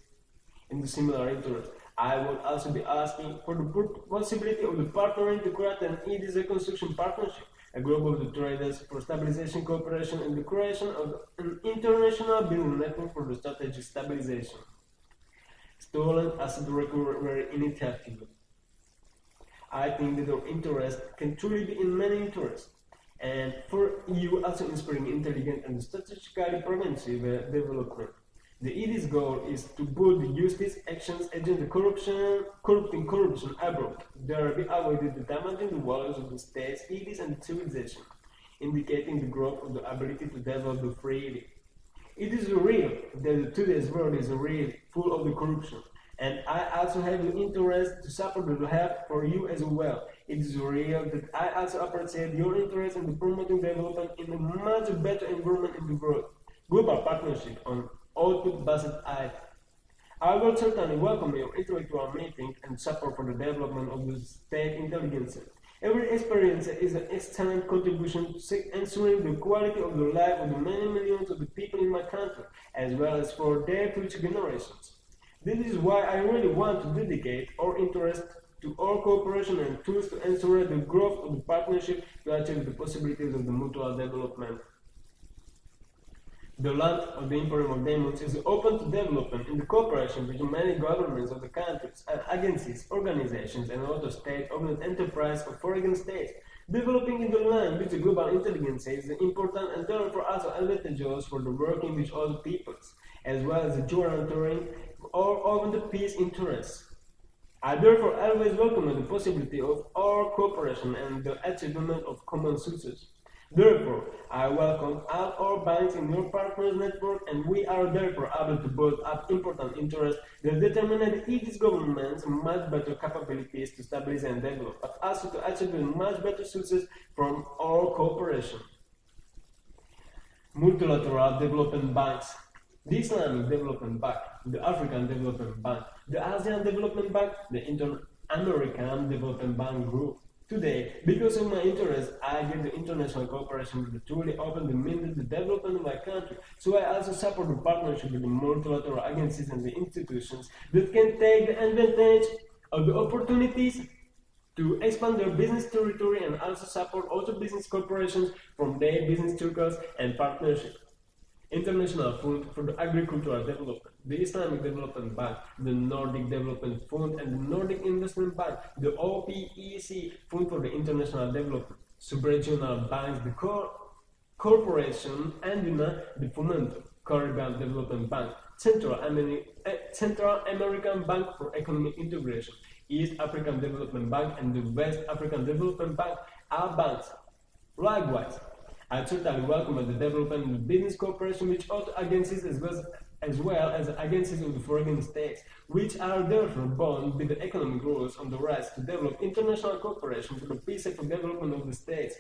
In the similar interest, I will also be asking for the possibility of the partnering to create an ED's reconstruction partnership, a group of the traders for stabilization cooperation and the creation of an international building network for the strategic stabilization. Stolen asset recovery initiative. I think that our interest can truly be in many interests, and for you also inspiring intelligent and strategically preventive development. The ED's goal is to build the justice actions against the corruption abroad, thereby avoiding the damaging the values of the states, EDs, and civilization, indicating the growth of the ability to develop freely. It is real that today's world is really full of the corruption, and I also have the interest to support the help for you as well. It is real that I also appreciate your interest in the promoting development in a much better environment in the world. Global partnership on output-based aid. I will certainly welcome your intellectual meeting and support for the development of the state intelligence. Every experience is an excellent contribution to ensuring the quality of the life of the many millions of the people in my country, as well as for their future generations. This is why I really want to dedicate our interest to our cooperation and tools to ensure the growth of the partnership to achieve the possibilities of the mutual development. The land of the Emporium of Diamonds is open to development in the cooperation between many governments of the countries and agencies, organizations, and other state-owned enterprises of foreign states. Developing in the land with the global intelligence is important and therefore also advantageous for the working with other peoples, as well as the guaranteeing of the peace interests. I therefore always welcome the possibility of our cooperation and the achievement of common success. Therefore, I welcome all our banks in your partners network, and we are therefore able to build up important interests that determine each government's much better capabilities to stabilize and develop, but also to achieve a much better success from our cooperation. Multilateral development banks. The Islamic Development Bank, the African Development Bank, the ASEAN Development Bank, the Inter-American Development Bank Group. Today, because of my interest, I get the international cooperation to truly open the means of the development of my country. So I also support the partnership with the multilateral agencies and the institutions that can take the advantage of the opportunities to expand their business territory and also support other business corporations from their business circles and partnerships. International Fund for the Agricultural Development. the Islamic Development Bank, the Nordic Development Fund, and the Nordic Investment Bank, the OPEC Fund for the International Development, sub-regional banks, the Corporation Andina de Fomento, Caribbean Development Bank, Central American Bank for Economic Integration, East African Development Bank, and the West African Development Bank are banks. Likewise, I totally welcome the development of the business cooperation with other agencies as well as the agencies of the foreign states, which are therefore bound by the economic rules on the rights to develop international cooperation for the peaceful development of the states.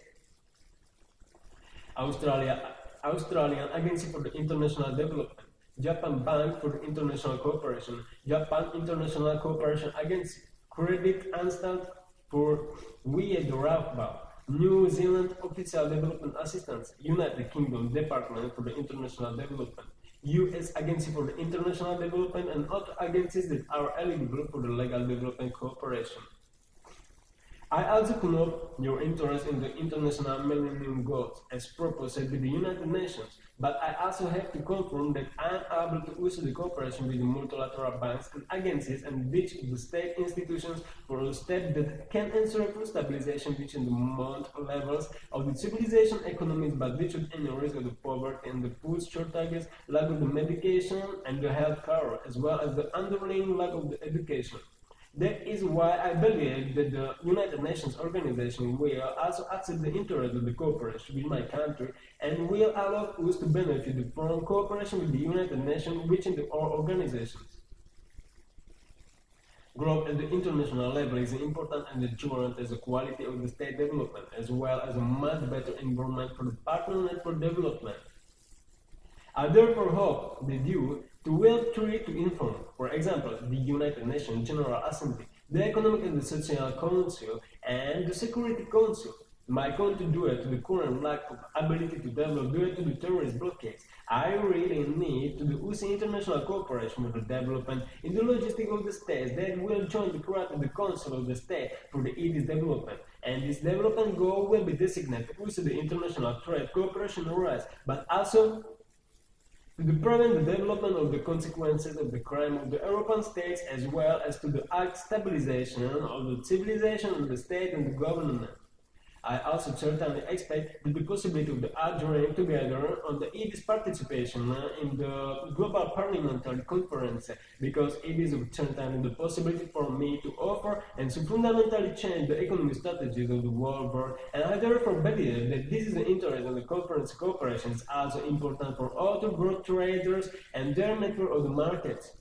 Australian Agency for the International Development, Japan Bank for the International Cooperation, Japan International Cooperation Agency, Credit Anstalk for Gottwald, New Zealand Official Development Assistance, United Kingdom Department for the International Development, US Agency for the International Development, and other agencies that are eligible for the legal development cooperation. I also note your interest in the International Millennium Goals as proposed by the United Nations, but I also have to confirm that I am able to use the cooperation with the multilateral banks and agencies and with the state institutions for a step that can ensure full stabilization within the month levels of the civilization economies, but without any risk of the poverty and the food shortages, lack of the medication and the health care, as well as the underlying lack of the education. That is why I believe that the United Nations organization will also accept the interest of the cooperation with my country and will allow us to benefit from cooperation with the United Nations within our organizations. Growth at the international level is important and deterrent as the quality of the state development, as well as a much better environment for the partner for development. I therefore hope that you will try to inform, for example, the United Nations General Assembly, the Economic and the Social Council, and the Security Council. My country, due to the current lack of ability to develop due to the terrorist blockades, I really need to use international cooperation with the development in the logistics of the states that will join the creative the Council of the State for the ED's development. And this development goal will be designated with the international trade cooperation rights, but also to prevent the development of the consequences of the crime of the European states, as well as to the stabilization of the civilization of the state and the government. I also certainly expect the possibility of the joining together on the ED's participation in the Global Parliamentary Conference, because it is certainly the possibility for me to offer and to fundamentally change the economic strategies of the world board, and I therefore believe that this is the interest of the conference cooperation is also important for all the world traders and their network of the markets.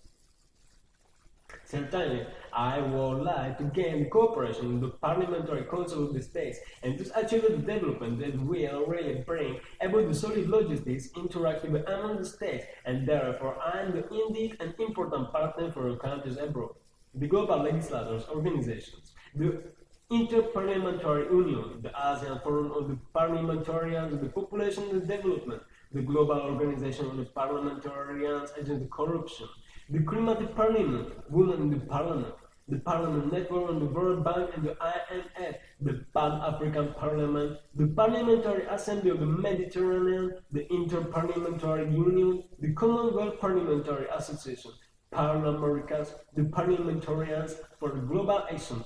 Certainly, I would like to gain the cooperation in the Parliamentary Council of the States and to achieve the development that will really bring about the solid logistics interactive among the states, and therefore I am indeed an important partner for countries abroad. The global legislators organizations, the Interparliamentary Union, the ASEAN Forum of the Parliamentarians of the Population and Development, the Global Organization of the Parliamentarians Against Corruption, the Climatic Parliament, Women in the Parliament Network on the World Bank and the IMF, the Pan-African Parliament, the Parliamentary Assembly of the Mediterranean, the Interparliamentary Union, the Commonwealth Parliamentary Association, Pan-Americans, the Parliamentarians for Global Action.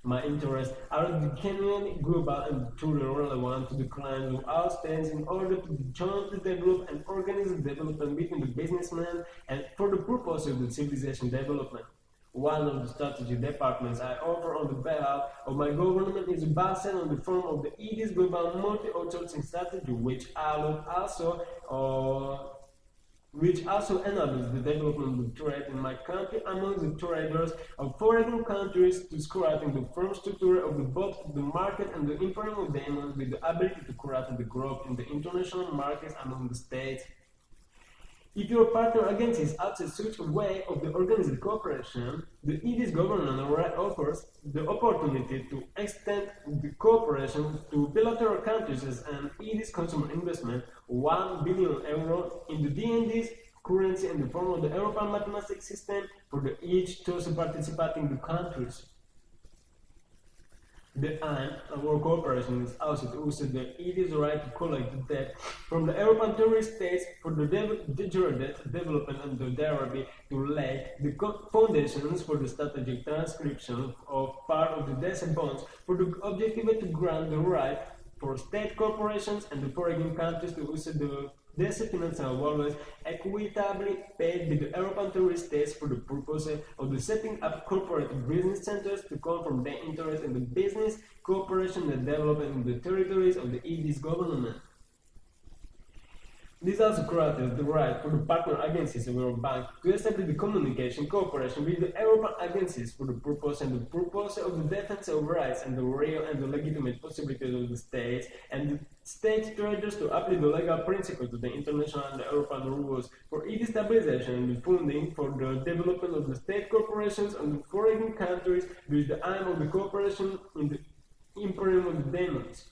My interests are genuinely global and truly relevant to the clients of all states in order to jointly develop and organize the development between the businessmen and for the purpose of the civilization development. One of the strategy departments I offer on the behalf of my government is based on the form of the ED's Global Multi-Outsourcing Strategy, which also enables the development of trade in my country among the traders of foreign countries, to describing the firm structure of both the market and the imperial demons with the ability to create the growth in the international markets among the states. If your partner agencies access such a way of the organized cooperation, the ED's government offers the opportunity to extend the cooperation to bilateral countries and ED's consumer investment €1 billion in the DND's currency in the form of the European mathematics system for each 2 participating countries. The aim of our cooperation is also to use the ED's right to collect the debt from the European terrorist states for the de-jure debt development and the thereby to lay the foundations for the strategic transcription of part of the debt bonds for the objective to grant the right for state corporations and the foreign countries to use the these financial values equitably paid by the European terrorist states for the purpose of the setting up corporate business centers to come from their interest in the business, cooperation, and development in the territories of the ED's government. This also created the right for the partner agencies of our bank to establish the communication cooperation with the European agencies for the purpose of the defense of rights and the real and the legitimate possibilities of the states and the state traders to apply the legal principles of the international and the European rules for its stabilization and the funding for the development of the state corporations and the foreign countries with the aim of the cooperation in the imperium of the demons.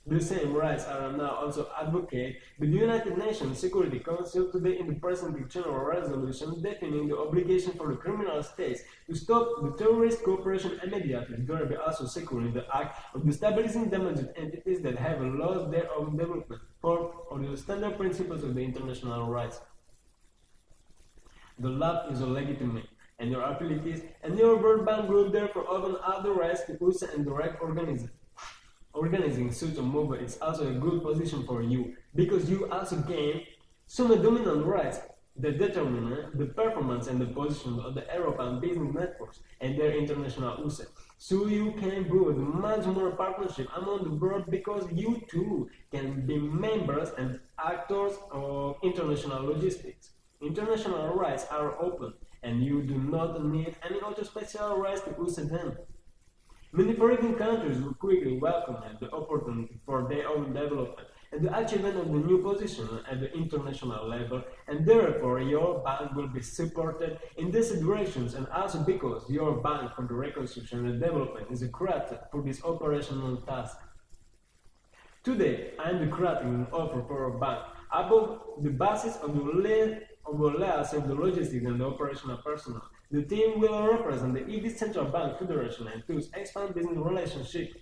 The same rights are now also advocated by the United Nations Security Council today in the present general resolution defining the obligation for the criminal states to stop the terrorist cooperation immediately, thereby also securing the act of destabilizing damaged entities that have lost their own development, form of the standard principles of the international rights. The law is legitimate, and your abilities and your World Bank group therefore open all the rights to use and direct organism. Organizing such a movement is also a good position for you, because you also gain some dominant rights that determine the performance and the position of the European business networks and their international usage. So you can build much more partnership among the world because you too can be members and actors of international logistics. International rights are open, and you do not need any other special rights to use them. Many foreign countries will quickly welcome the opportunity for their own development and the achievement of the new position at the international level, and therefore your bank will be supported in these directions, and also because your bank for the reconstruction and development is created for this operational task. Today, I am creating an offer for our bank above the basis of the layers of the logistics and the operational personnel. The team will represent the ED Central Bank Federation and thus expand business relationships.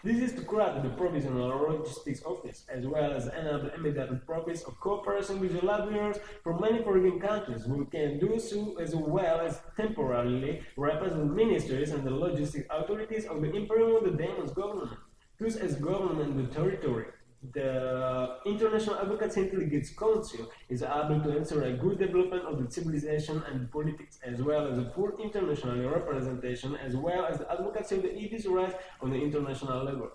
This is to create the provisional logistics office, as well as enable immediate progress of cooperation with the laborers from many foreign countries who can do so, as well as temporarily represent ministries and the logistics authorities of the Imperium of the Demons government, thus as government the territory. The International Advocacy Intelligence Council is able to ensure a good development of the civilization and politics, as well as a full international representation, as well as the advocacy of the ED's rights on the international level.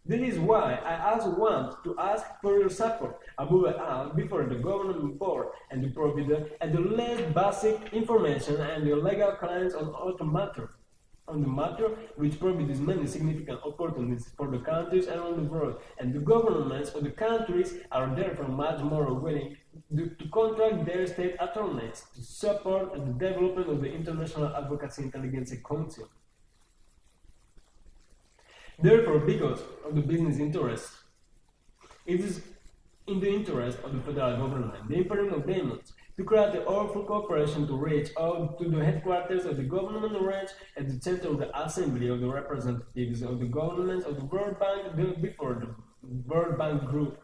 This is why I also want to ask for your support above all before the government board and the provider and the less basic information and the legal claims on the matter which provides many significant opportunities for the countries around the world, and the governments of the countries are therefore much more willing to contract their state attorneys to support the development of the International Advocacy Intelligence Council. Therefore, because of the business interests, it is in the interest of the federal government, the Imperium of Demons, to create the powerful cooperation to reach out to the headquarters of the government ranch at the center of the assembly of the representatives of the governments of the World Bank before the World Bank Group.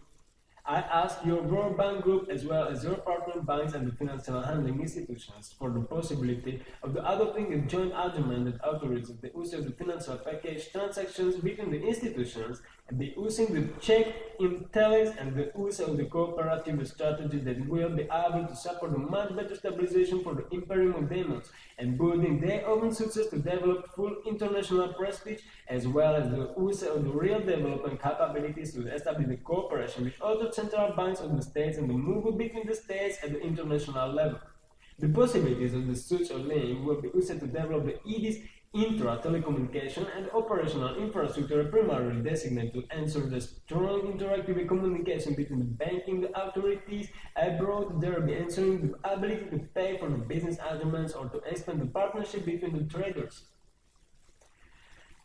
I ask your World Bank Group as well as your partner banks and the financial handling institutions for the possibility of adopting a joint argument that authorizes the use of the financial package transactions between the institutions and the using the check intelligence and the use of the cooperative strategy that will be able to support a much better stabilization for the Imperium of Demons and building their own success to develop full international prestige, as well as the use of the real development capabilities to establish the cooperation with other central banks of the states and the movement between the states at the international level. The possibilities of such a link will be used to develop the ED's intra-telecommunication and operational infrastructure primarily designated to ensure the strong interactive communication between the banking authorities abroad, thereby ensuring the ability to pay for the business arguments or to expand the partnership between the traders.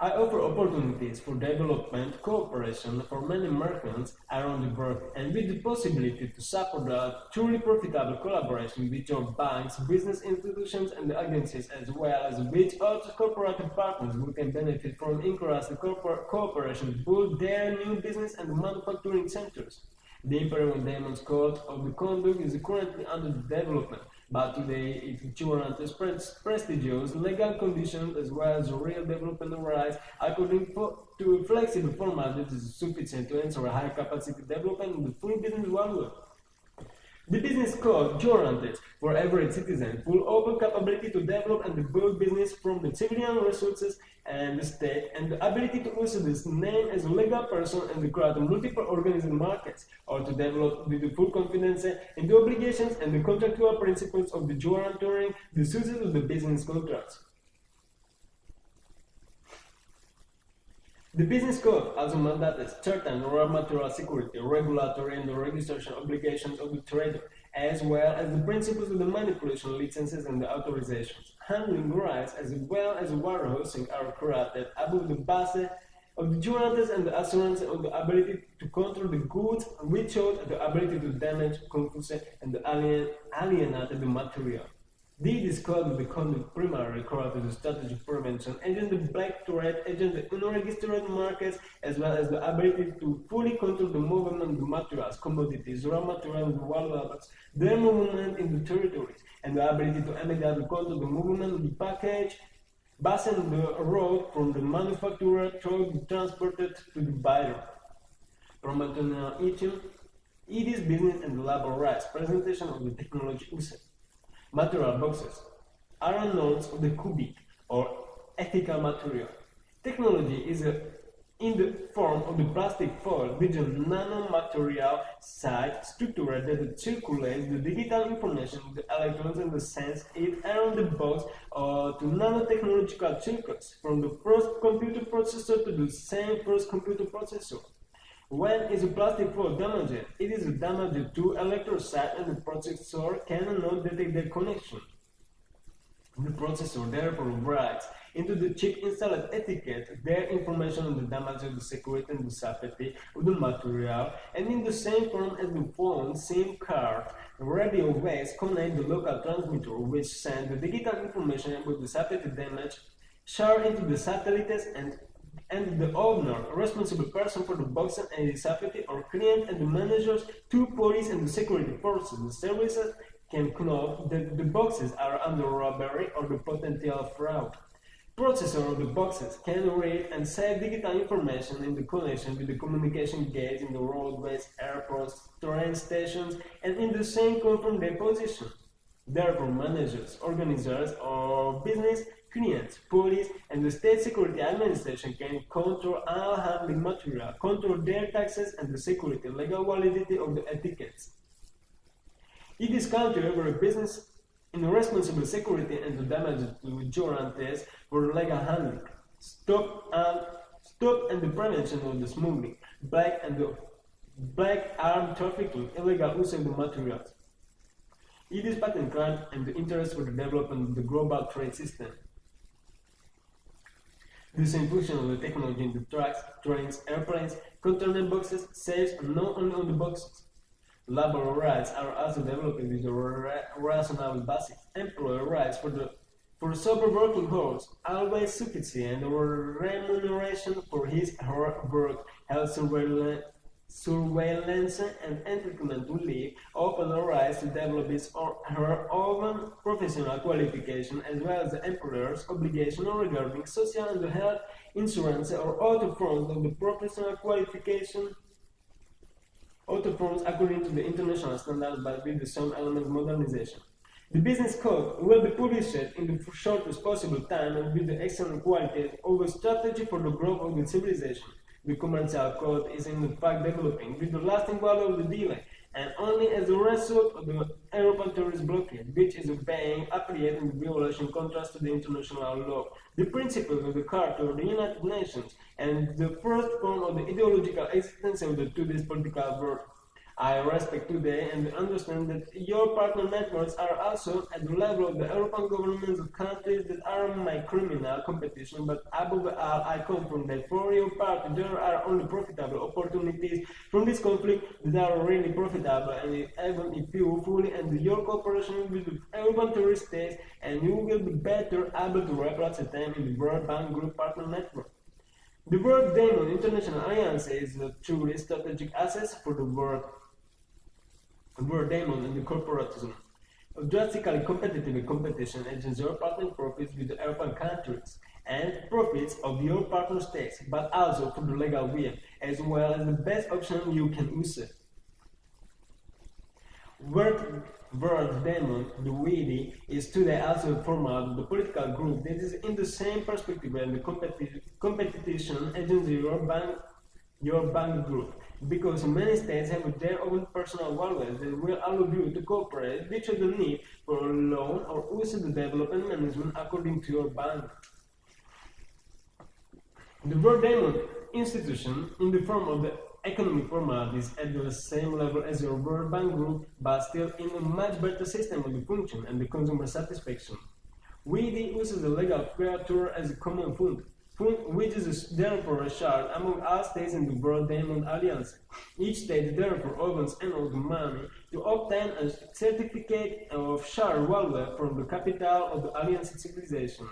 I offer opportunities for development cooperation for many merchants around the world, and with the possibility to support a truly profitable collaboration with your banks, business institutions, and agencies, as well as with other corporate partners who can benefit from increased cooperation to build their new business and manufacturing centers. The Imperial Diamond's Code of the Conduct is currently under development, but today it guarantees prestigious legal conditions as well as real development rights according to a flexible format that is sufficient to ensure high-capacity development in the full business world. The business code guarantees for every citizen full open capability to develop and build business from the civilian resources and the state, and the ability to use this name as a legal person and to create multiple organism markets, or to develop with the full confidence in the obligations and the contractual principles of the guaranteeing the success of the business contracts. The Business Code also mandates certain raw material security, regulatory and registration obligations of the trader, as well as the principles of the manipulation licenses and the authorizations. Handling rights as well as warehousing are created above the base of the guarantees and the assurance of the ability to control the goods without the ability to damage, confuse, and alienate the material. This code of the conduct primarily created the strategy prevention, agent the black trade, agent the unregistered markets, as well as the ability to fully control the movement of the materials, commodities, raw materials, and valuables, their movement in the territories, and the ability to immediately control the movement of the package, based on the road from the manufacturer through transported to the buyer. Promoting it is business and labor rights, presentation of the technology usage. Material boxes are norms of the cubic or ethical material. Technology is in the form of the plastic foil with a nanomaterial side structure that circulates the digital information of the electrons and sends it around the box to nanotechnological circuits from the first computer processor to the same first computer processor. When is a plastic foil damaged? It is damaged to electrocyte and the processor cannot detect the connection. The processor therefore writes into the chip installed etiquette their information on the damage of the security and the safety of the material, and in the same form as the phone, SIM card, radio waves connect the local transmitter which sends the digital information about the safety damage, share into the satellites and the owner, responsible person for the box and the safety, or client and the managers to police and the security forces. The services can know that the boxes are under robbery or the potential fraud. Processor of the boxes can read and save digital information in the connection with the communication gates in the roadways, airports, train stations, and in the same confirm their position. Therefore, managers, organizers, or business clients, police, and the State Security Administration can control all handling material, control their taxes and the security, legal validity of the etiquettes. In this country, every business in responsible security and the damage to guarantees for legal handling, stop and the prevention of the smuggling, black arm trafficking, illegal use of the materials. It is patent crime and the interest for the development of the global trade system. This inclusion of the technology in the trucks, trains, airplanes, container boxes, safes, and not only on the boxes. Labor rights are also developed with a rational basis. Employee rights for sober working hours, always sufficient remuneration for his or her work, health surveillance and entitlement to leave, open rights to develop his or her own professional qualification, as well as the employer's obligation regarding social and health insurance or other forms of the professional qualification, other forms according to the international standards but with some element modernization. The business code will be published in the shortest possible time and with the excellent quality of a strategy for the growth of the civilization. The commercial code is in fact developing with the lasting value of the delay, and only as a result of the European terrorist blockade, which is being applied in violation contrast to the international law, the principles of the Charter of the United Nations, and the first form of the ideological existence of the today's political world. I respect today and understand that your partner networks are also at the level of the European governments of countries that are my criminal competition, but above all, I confirm that for your part there are only profitable opportunities from this conflict that are really profitable, and even if you fully end your cooperation with the European terrorist states, and you will be better able to represent them in the World Bank Group partner network. The World DOcumentaion International Alliance is a truly strategic asset for the World DOcumentaion and the corporatism. A drastically competitive competition against your partner profits with the European countries and profits of your partner states, but also for the legal way, as well as the best option you can use. World DOcumentaion, the WIDI, is today also a format of the political group that is in the same perspective and the competition against your bank group, because many states have their own personal values that will allow you to cooperate without the need for a loan or use the development management according to your bank. The World DOcumentaion institution, in the form of the economic format, is at the same level as your World Bank Group, but still in a much better system of the function and the consumer satisfaction. WIDI uses the legal creator as a common fund, which is therefore shared among all states in the World DOcumentaion Alliance. Each state therefore owns enough money to obtain a certificate of shared value from the capital of the Alliance civilization,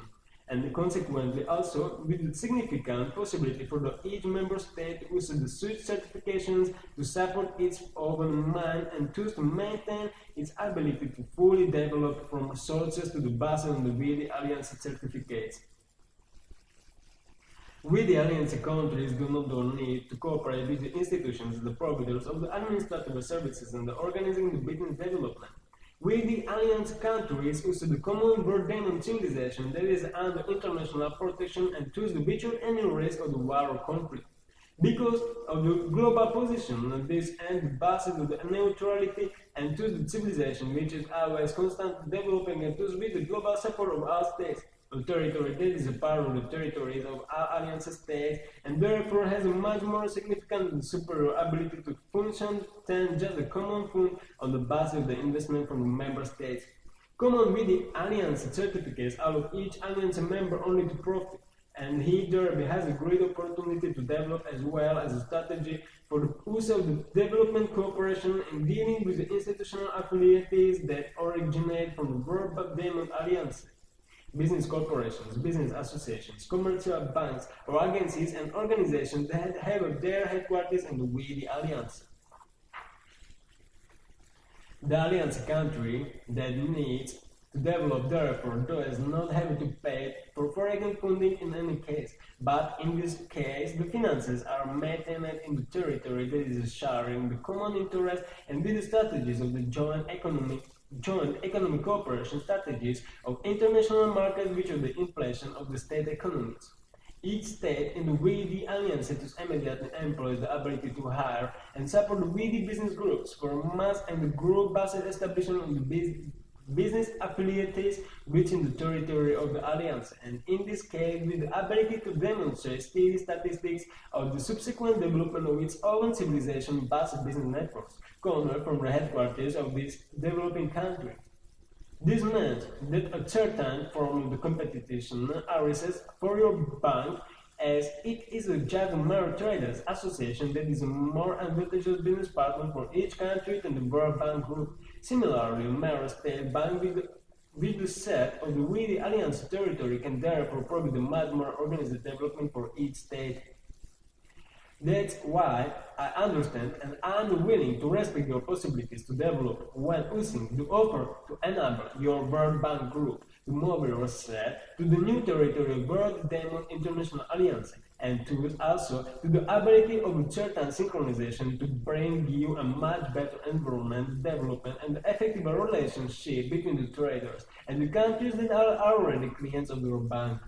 and consequently also with a significant possibility for each member state to use the such certifications to support its own mind and thus to maintain its ability to fully develop from resources to the base of the WIDI Alliance certificates. We, the Alliance countries, do not need to cooperate with the institutions, the providers of the administrative services, and the organizing the business development. We, the Alliance countries, use the common World DOcumentaion civilization that is under international protection and thus without any risk of the war or conflict. Because of the global position of this and based on the neutrality and thus the civilization which is always constantly developing and thus with the global support of all states. A territory that is a part of the territories of all Alliance states and therefore has a much more significant and superior ability to function than just a common fund on the basis of the investment from the member states. Common with the Alliance certificates allow each Alliance member only to profit, and he thereby has a great opportunity to develop as well as a strategy for the use of the development cooperation in dealing with the institutional affiliates that originate from the World DOcumentaion Alliance. Business corporations, business associations, commercial banks, or agencies and organizations that have their headquarters in the WIDI Alliance. The Alliance country that needs to develop therefore does not have to pay for foreign funding in any case, but in this case the finances are maintained in the territory that is sharing the common interest and with the strategies of the joint economic cooperation strategies of international markets which are the inflation of the state economies. Each state in the WIDI Alliance immediately employs the ability to hire and support the WIDI business groups for mass and the group-based establishment of the business affiliates within the territory of the Alliance, and in this case with the ability to demonstrate steady statistics of the subsequent development of its own civilization-based business networks, coming from the headquarters of this developing country. This meant that a certain form of the competition arises for your bank, as it is just a mere traders association that is a more advantageous business partner for each country than the World Bank Group. Similarly, a mere state bank with the set of the WIDI Alliance territory can therefore provide a much more organized development for each state. That's why I understand and I'm willing to respect your possibilities to develop when using the offer to enable your World Bank Group to move your set to the new territory of World DOcumentaion International Alliance, and to also to the ability of a certain synchronization to bring you a much better environment, development, and effective relationship between the traders and the countries that are already clients of your bank.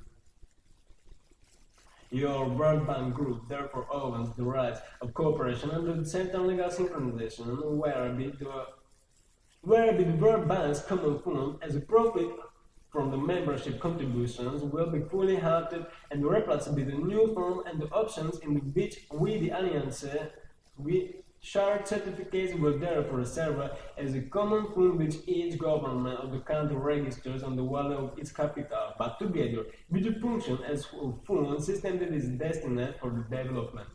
Your World Bank Group therefore owns the rights of cooperation under the certain legal synchronization whereby the World Bank's common fund as a profit from the membership contributions will be fully halted and replaced by the new form and the options in which we, the Alliance, Shared certificates will therefore serve as a common fund which each government of the country registers on the value of its capital, but together with the function as a fund system that is destined for the development.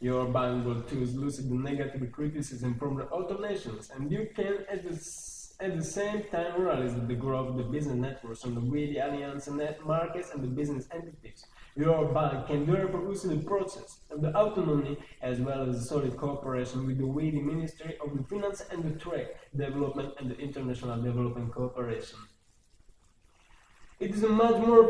Your bank will choose lucid the negative criticism from the other nations, and you can at the same time realize the growth of the business networks on the with the alliance net markets and the business entities. Your bank can therefore use the process of the autonomy as well as the solid cooperation with the Ministry of the Finance and the Trade, Development and the International Development Cooperation. It is a much more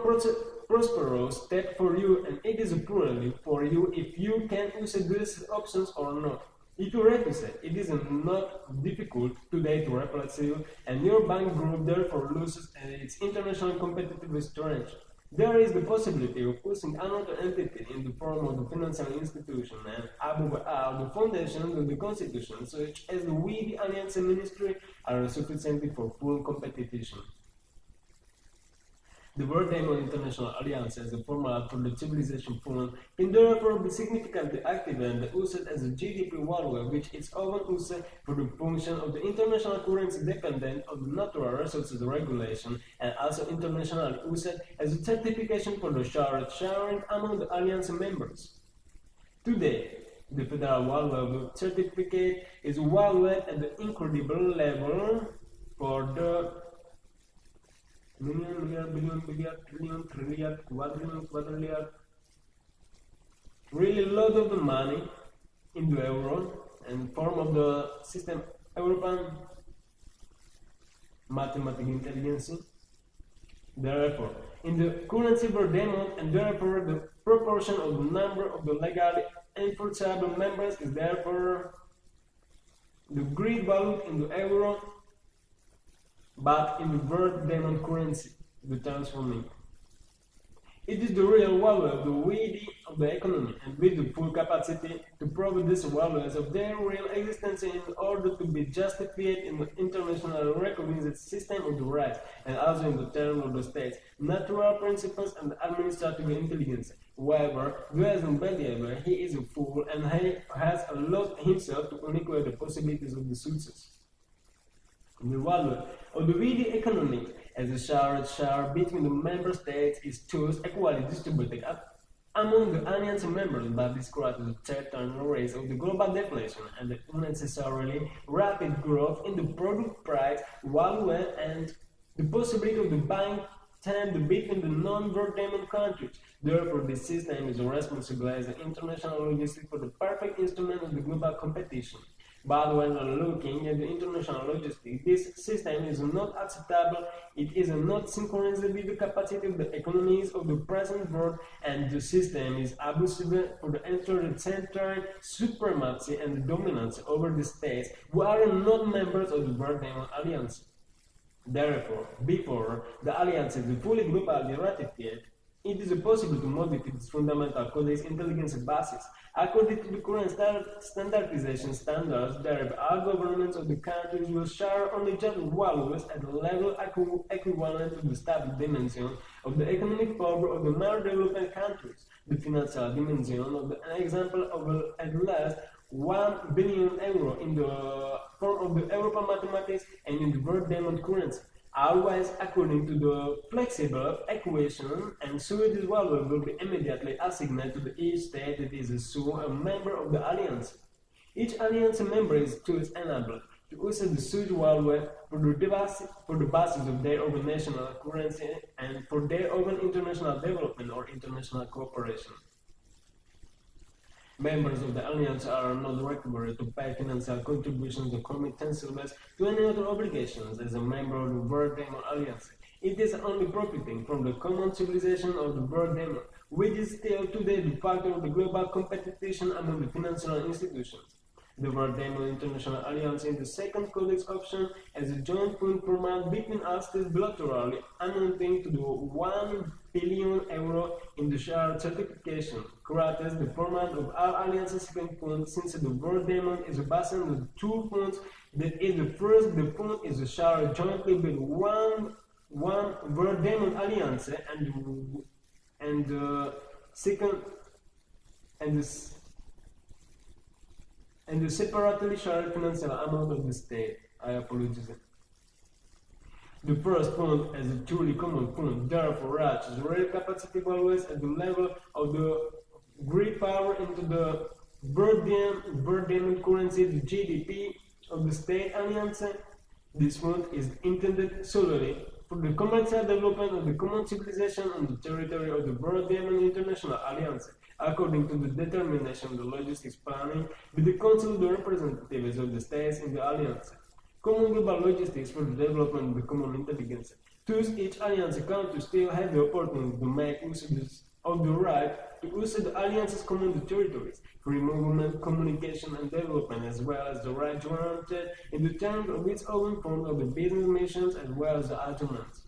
prosperous step for you, and it is a priority for you if you can use these options or not. If you refuse it, it is not difficult today to replace you, and your bank group therefore loses its international competitive strength. There is the possibility of using another entity in the form of the financial institution and above all the foundation of the constitution, such as the with Alliance Ministry, are sufficient for full competition. The World Diamond International Alliance as a format for the civilization fund can therefore be significantly activated and used as a GDP value, which is often used for the function of the international currency dependent on the natural resources regulation, and also internationally used as a certification for the sharing among the alliance members. Today, the federal value of the certificate is valued at the incredible level for the million, billion, trillion, quadrillion, really lot of the money in the euro and form of the system European mathematical intelligence. Therefore, in the currency per demon, and therefore the proportion of the number of the legally enforceable members is therefore the great value in the euro, but in the world demon currency, the transforming. It is the real value of the weight of the economy, and with the full capacity to provide these values of their real existence in order to be justified in the international recognized system of the rights, and also in the terms of the state's natural principles and administrative intelligence. However, as a believer, he is a fool, and he has allowed himself to unequal the possibilities of the success. The value of the video economy as a share between the member states is thus equally distributed among the alliance members, but describes the certain rates of the global deflation and the unnecessarily rapid growth in the product price value and the possibility of the bank stand between the non-world demon countries. Therefore, this system is responsible as an international logistics for the perfect instrument of the global competition. But when looking at the international logistics, this system is not acceptable, it is not synchronized with the capacity of the economies of the present world, and the system is abusive for the central supremacy and dominance over the states who are not members of the World Diamond Alliance. Therefore, before the alliance is fully globally ratified, it is possible to modify its fundamental codex intelligence basis. According to the current standardization standards, all governments of the countries will share only just values at a level equivalent to the static dimension of the economic power of the more developed countries. The financial dimension of the example of at least 1 billion euro in the form of the European mathematics and in the world diamond currency. Always according to the flexible equation, and so this value will be immediately assigned to each state that is a member of the alliance. Each alliance member is thus enabled to use the such value for the basis of their own national currency and for their own international development or international cooperation. Members of the alliance are not required to pay financial contributions or remittances to any other obligations as a member of the World Diamond Alliance. It is only profiting from the common civilization of the World Diamond, which is still today the factor of the global competition among the financial institutions. The World Diamond International Alliance in the second codex option as a joint fund format between all states bilaterally, amounting to the 1 billion euro in the share certification, creates the format of all alliances second fund, since the World Diamond is based on the two funds. That is, the first, the fund is a share jointly with one World Diamond Alliance, and the second, and the and the separately shared financial amount of the state. I apologize. The first point is a truly common point, therefore reaches real capacity always at the level of the great power into the birth currency, the GDP of the state alliance. This fund is intended solely for the commercial development of the common civilization on the territory of the birth international alliance, according to the determination of the logistics planning with the Council of the Representatives of the States in the alliance. Common global logistics for the development of the common intelligence. Thus, each alliance country still has the opportunity to make use of the right to use the alliance's common territories, free movement, communication, and development, as well as the right to guarantee in the terms of its own form of the business missions as well as the achievements.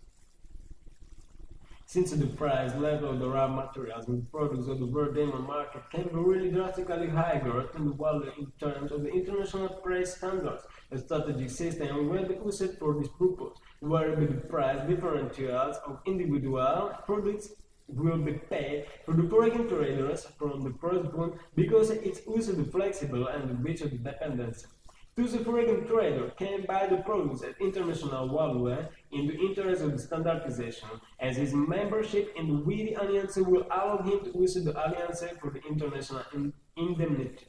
Since the price level of the raw materials and products of the world diamond market can be really drastically higher than the value in terms of the international price standards, a strategic system will be used for this purpose, whereby the price differentials of individual products will be paid for the foreign traders from the first point because it's also flexible and which of the dependency. Thus, the foreign trader can buy the products at international value in the interest of the standardization, as his membership in the WIDI Alliance will allow him to use the Alliance for the international indemnity.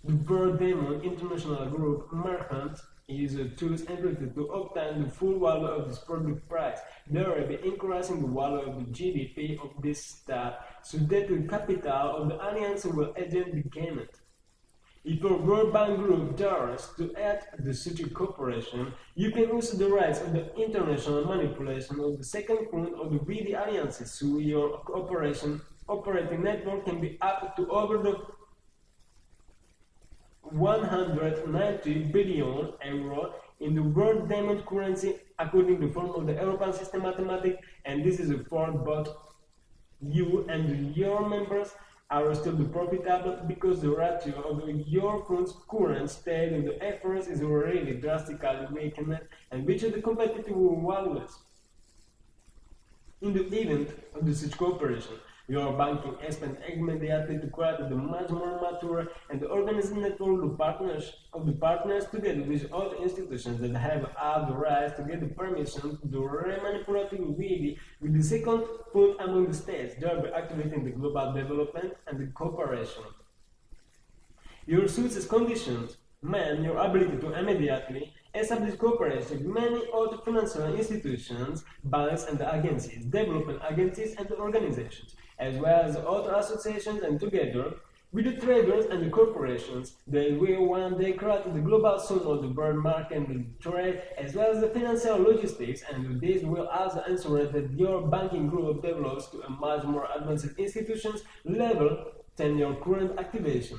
The World Diamond International Group merchant is thus entitled to obtain the full value of this product price, thereby increasing the value of the GDP of this state, so that the capital of the Alliance will again be gained. If a World Bank Group dares to add the such cooperation, you can use the rights of the international manipulation of the second point of the WIDI alliances, so your operating network can be up to over the 190 billion euro in the world diamond currency according to the form of the European system mathematics, and this is for both you and your members are still profitable because the ratio of your fund's current state in the efforts is really drastically weakened and which are the competitive values. In the event of the such cooperation, your banking expand immediately to create the much more mature and organized network of the partners together with all the institutions that have all the rights to get the permission to manipulative WIDI with the second foot among the states, thereby activating the global development and the cooperation. Your success conditions mean your ability to immediately establish cooperation with many other financial institutions, banks and agencies, development agencies and organizations, as well as other associations, and together with the traders and the corporations, they will one day create the global sum of the world market and the trade, as well as the financial logistics, and this will also ensure that your banking group develops to a much more advanced institutions level than your current activation.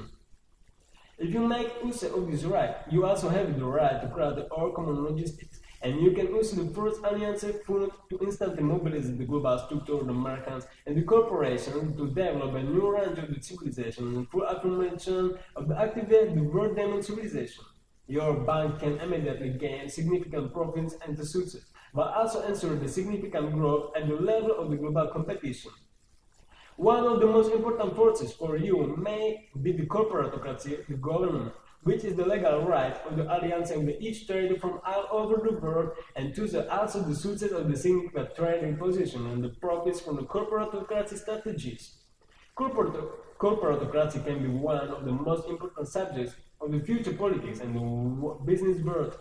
If you make use of this right, you also have the right to create our common logistics, and you can use the first alliance fund to instantly mobilize the global structure of the merchants and the corporations to develop a new range of the civilization and full affirmation of the activate the world diamond civilization. Your bank can immediately gain significant profits and the success, but also ensure the significant growth at the level of the global competition. One of the most important forces for you may be the corporatocracy, the government, which is the legal right of the alliance of each trader from all over the world, and thus also the success of the significant trading position and the profits from the corporatocracy strategies. Corporatocracy can be one of the most important subjects of the future politics and the business world.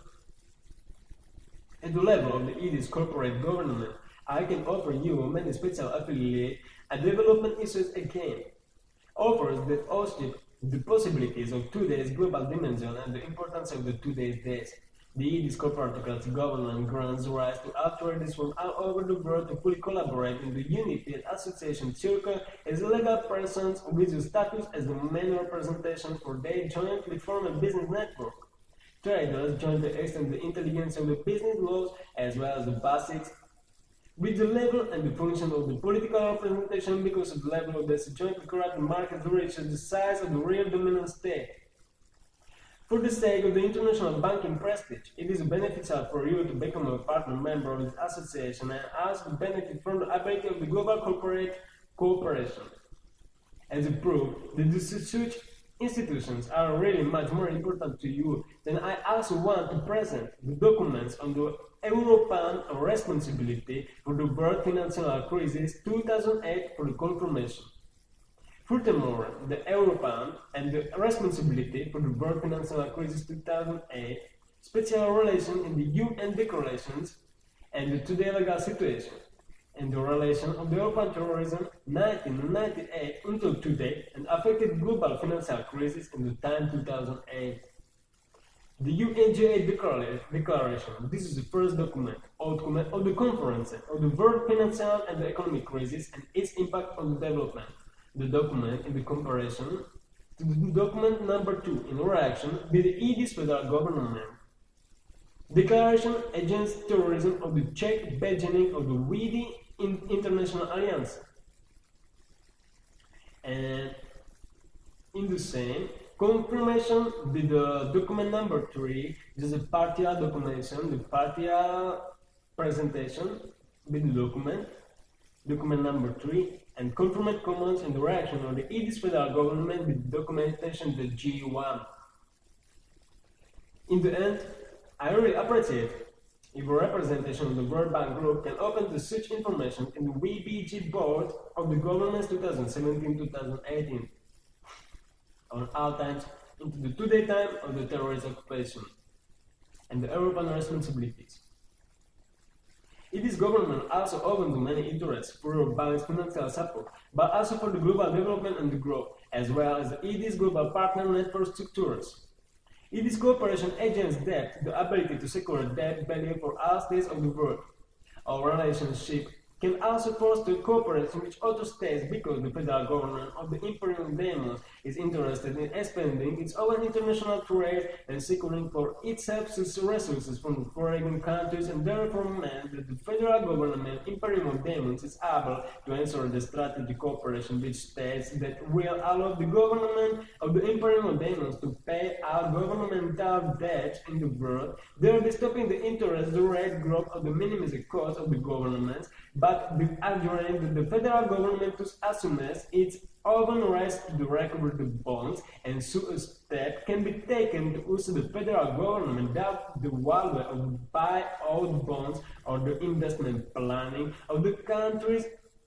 At the level of the ED's corporate government, I can offer you many special affiliate and development issues again. Offers that outstrip the possibilities of today's global dimension and the importance of the today's days. The ED's corporatocratic government grants rights to authorities from all over the world to fully collaborate in the Unified Association Circle as legal persons with the status as the main representation for their jointly formed business network. Traders jointly extend the intelligence of the business laws as well as the basics with the level and the function of the political representation because of the level of the jointly created market reaches the size of the real dominant state. For the sake of the international banking prestige, it is beneficial for you to become a partner member of this association and also benefit from the ability of the global corporate cooperation. As a proof that the such institutions are really much more important to you, then I also want to present the documents on the European responsibility for the world financial crisis 2008 for the confirmation. Furthermore, the European and the responsibility for the world financial crisis 2008, special relation in the UN declarations and the today legal situation, and the relation of the European terrorism 1998 until today and affected global financial crisis in the time 2008. The UNGA declaration, this is the first outcome of the conference of the world financial and the economic crisis and its impact on the development. The document in the comparison to the document number 2 in reaction by the ED's federal government. Declaration Against Terrorism of the Czech beginning of the WIDI International Alliance. And in the same, confirmation with the document number 3, this is a partial documentation, the partial presentation with the document number 3, and confirmed comments and the reaction of the ED's federal government with documentation the G1. In the end, I really appreciate if a representation of the World Bank Group can open to such information in the WBG board of the governments 2017-2018 on all times into the today time of the terrorist occupation and the European responsibilities. It is government also open to many interests for balanced financial support, but also for the global development and the growth, as well as it is global partner network structures. It is cooperation against debt, the ability to secure debt value for all states of the world. Our relationship can also foster cooperation with other states because the federal government of the Imperial Demons is interested in expanding its own international trade and securing for itself resources from foreign countries, and therefore meant that the federal government Imperial Demons is able to ensure the strategic cooperation with states that will allow the government of the Imperial Demons to pay out governmental debt in the world, thereby stopping the interest rate growth of the minimized cost of the governments, but arguing that the federal government assumes its own rights to recover the bonds, and so a step can be taken to use the federal government without the value of buy-out bonds or the investment planning of the countries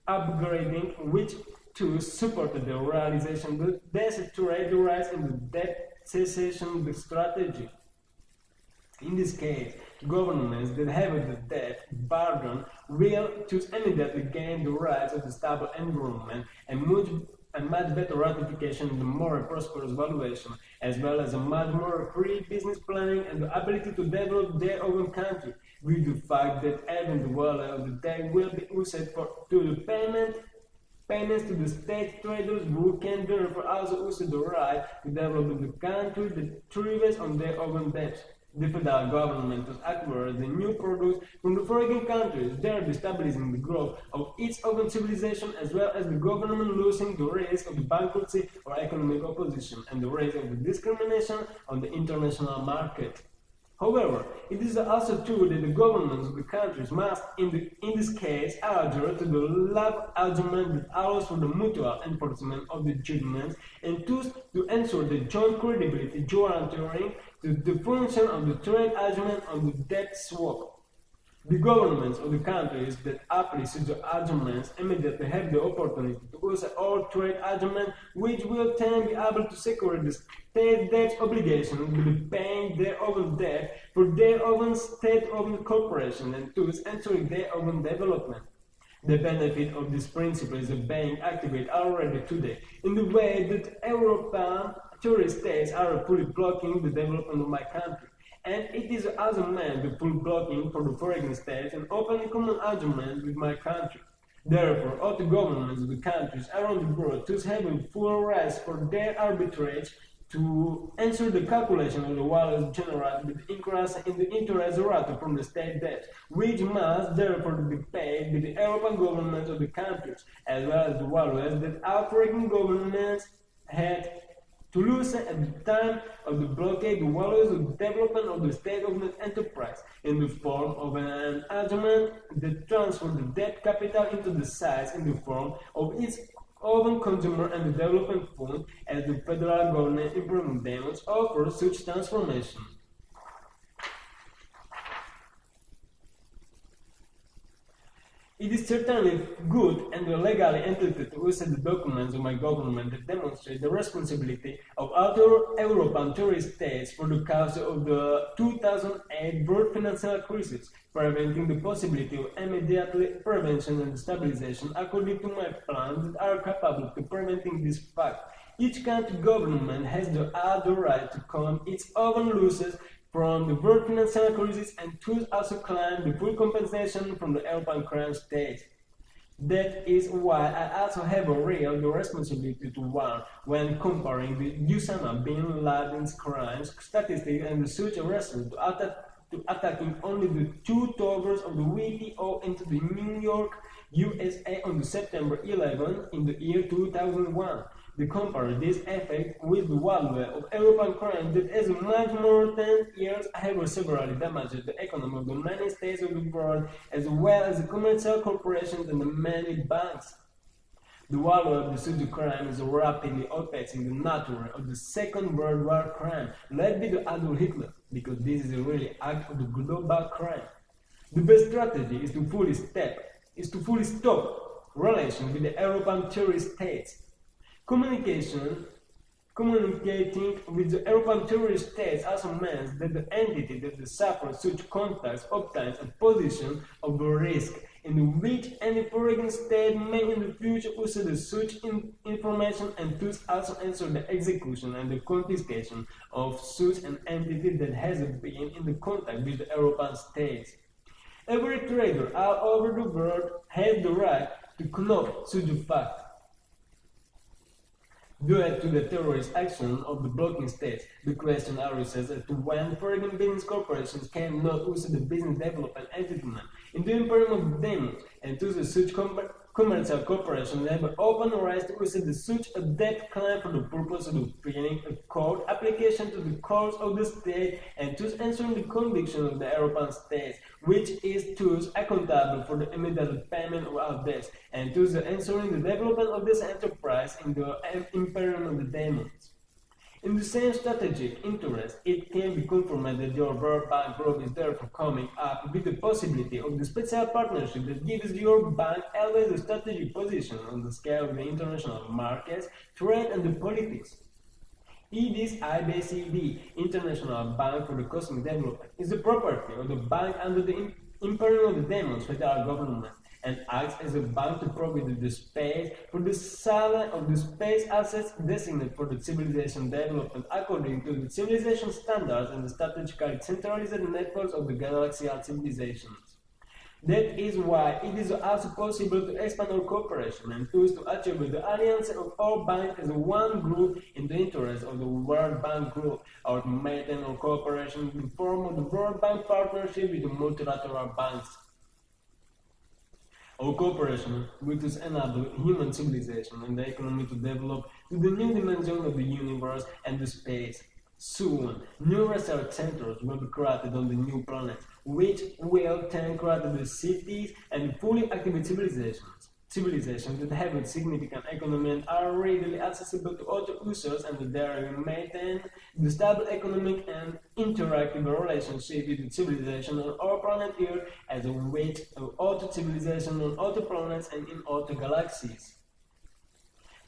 upgrading, which to support the realization of the trade rights and the debt cessation strategy. In this case, governments that have the debt burden will choose immediately gain the rights of the stable environment and much better ratification and more prosperous valuation, as well as a much more free business planning and the ability to develop their own country, with the fact that even the value of the debt will be used to the payments to the state traders who can therefore also use the right to develop the country that thrives on their own debt. The federal government has acquired the new products from the foreign countries, thereby stabilizing the growth of its own civilization, as well as the government losing the risk of the bankruptcy or economic opposition and the risk of the discrimination on the international market. However, it is also true that the governments of the countries must, in this case, adhere to the law argument that allows for the mutual enforcement of the judgments, and thus to ensure the joint credibility guaranteeing the function of the trade argument on the debt swap. The governments of the countries that apply such arguments immediately have the opportunity to use all trade arguments, which will then be able to secure the state debt obligation with paying their own debt for their own state-owned corporation, and thus ensuring their own development. The benefit of this principle is being activated already today in the way that European tourist states are fully blocking the development of my country. And it is also meant the full blocking for the foreign states and open common arguments with my country. Therefore, all the governments of the countries around the world thus have full rights for their arbitrage to ensure the calculation of the values generated with increase in the interest rate from the state debt, which must therefore be paid by the European governments of the countries, as well as the values that African governments had to lose at the time of the blockade the values of the development of the state-owned enterprise in the form of an argument that transferred the debt capital into the size in the form of its Open Consumer and Development Fund as the federal government implementations offer such transformation. It is certainly good and legally entitled to use the documents of my government that demonstrate the responsibility of other European tourist states for the cause of the 2008 world financial crisis, preventing the possibility of immediate prevention and stabilization according to my plans that are capable of preventing this fact. Each country government has the right to come its own losses from the world financial crisis and thus also claim the full compensation from the European crime states. That is why I also have a real responsibility to warn when comparing the Osama bin Laden's crimes statistics and the such arrests to attacking only the two towers of the WTO into the New York, USA on the September 11 in the year 2001. To compare this effect with the value of European crime that as much more than 10 years have severely damaged the economy of the many states of the world as well as the commercial corporations and the many banks. The value of the such crime is rapidly outpacing the nature of the Second World War crime led by the Adolf Hitler, because this is a really act of the global crime. The best strategy is to fully stop relations with the European terrorist states. Communicating with the European terrorist states also means that the entity that suffers such contacts obtains a position of risk in which any foreign state may in the future use such information and thus also ensure the execution and the confiscation of such an entity that has been in the contact with the European states. Every trader all over the world has the right to know such a fact. Due to the terrorist action of the blocking states, the question arises as to when foreign business corporations cannot use the business development entitlement in the imperium of the demons, and to the such commercial corporations have open rights to use such a debt claim for the purpose of obtaining a court application to the courts of the state and thus ensuring the conviction of the European states, which is thus accountable for the immediate payment of our debts, and thus ensuring the development of this enterprise in the imperium of the demons. In the same strategic interest, it can be confirmed that your World Bank Group is therefore coming up with the possibility of the special partnership that gives your bank always a strategic position on the scale of the international markets, trade, and the politics. It is IBCD, International Bank for the Cosmic Development, is the property of the bank under the imperium of the demons federal government, and acts as a bank to provide the space for the sale of the space assets designated for the civilization development according to the civilization standards and the strategically centralized networks of the galaxial civilizations. That is why it is also possible to expand our cooperation and thus to achieve the alliance of all banks as one group in the interest of the World Bank Group, or to maintain our cooperation in the form of the World Bank Partnership with the multilateral banks. Our cooperation will thus enable human civilization and the economy to develop to the new dimension of the universe and the space. Soon, new research centers will be created on the new planets, which will then create the cities and fully active civilizations that have a significant economy and are readily accessible to other users, and they maintain the stable economic and interactive relationship with the civilization on our planet Earth as a weight of other civilizations on other planets and in other galaxies.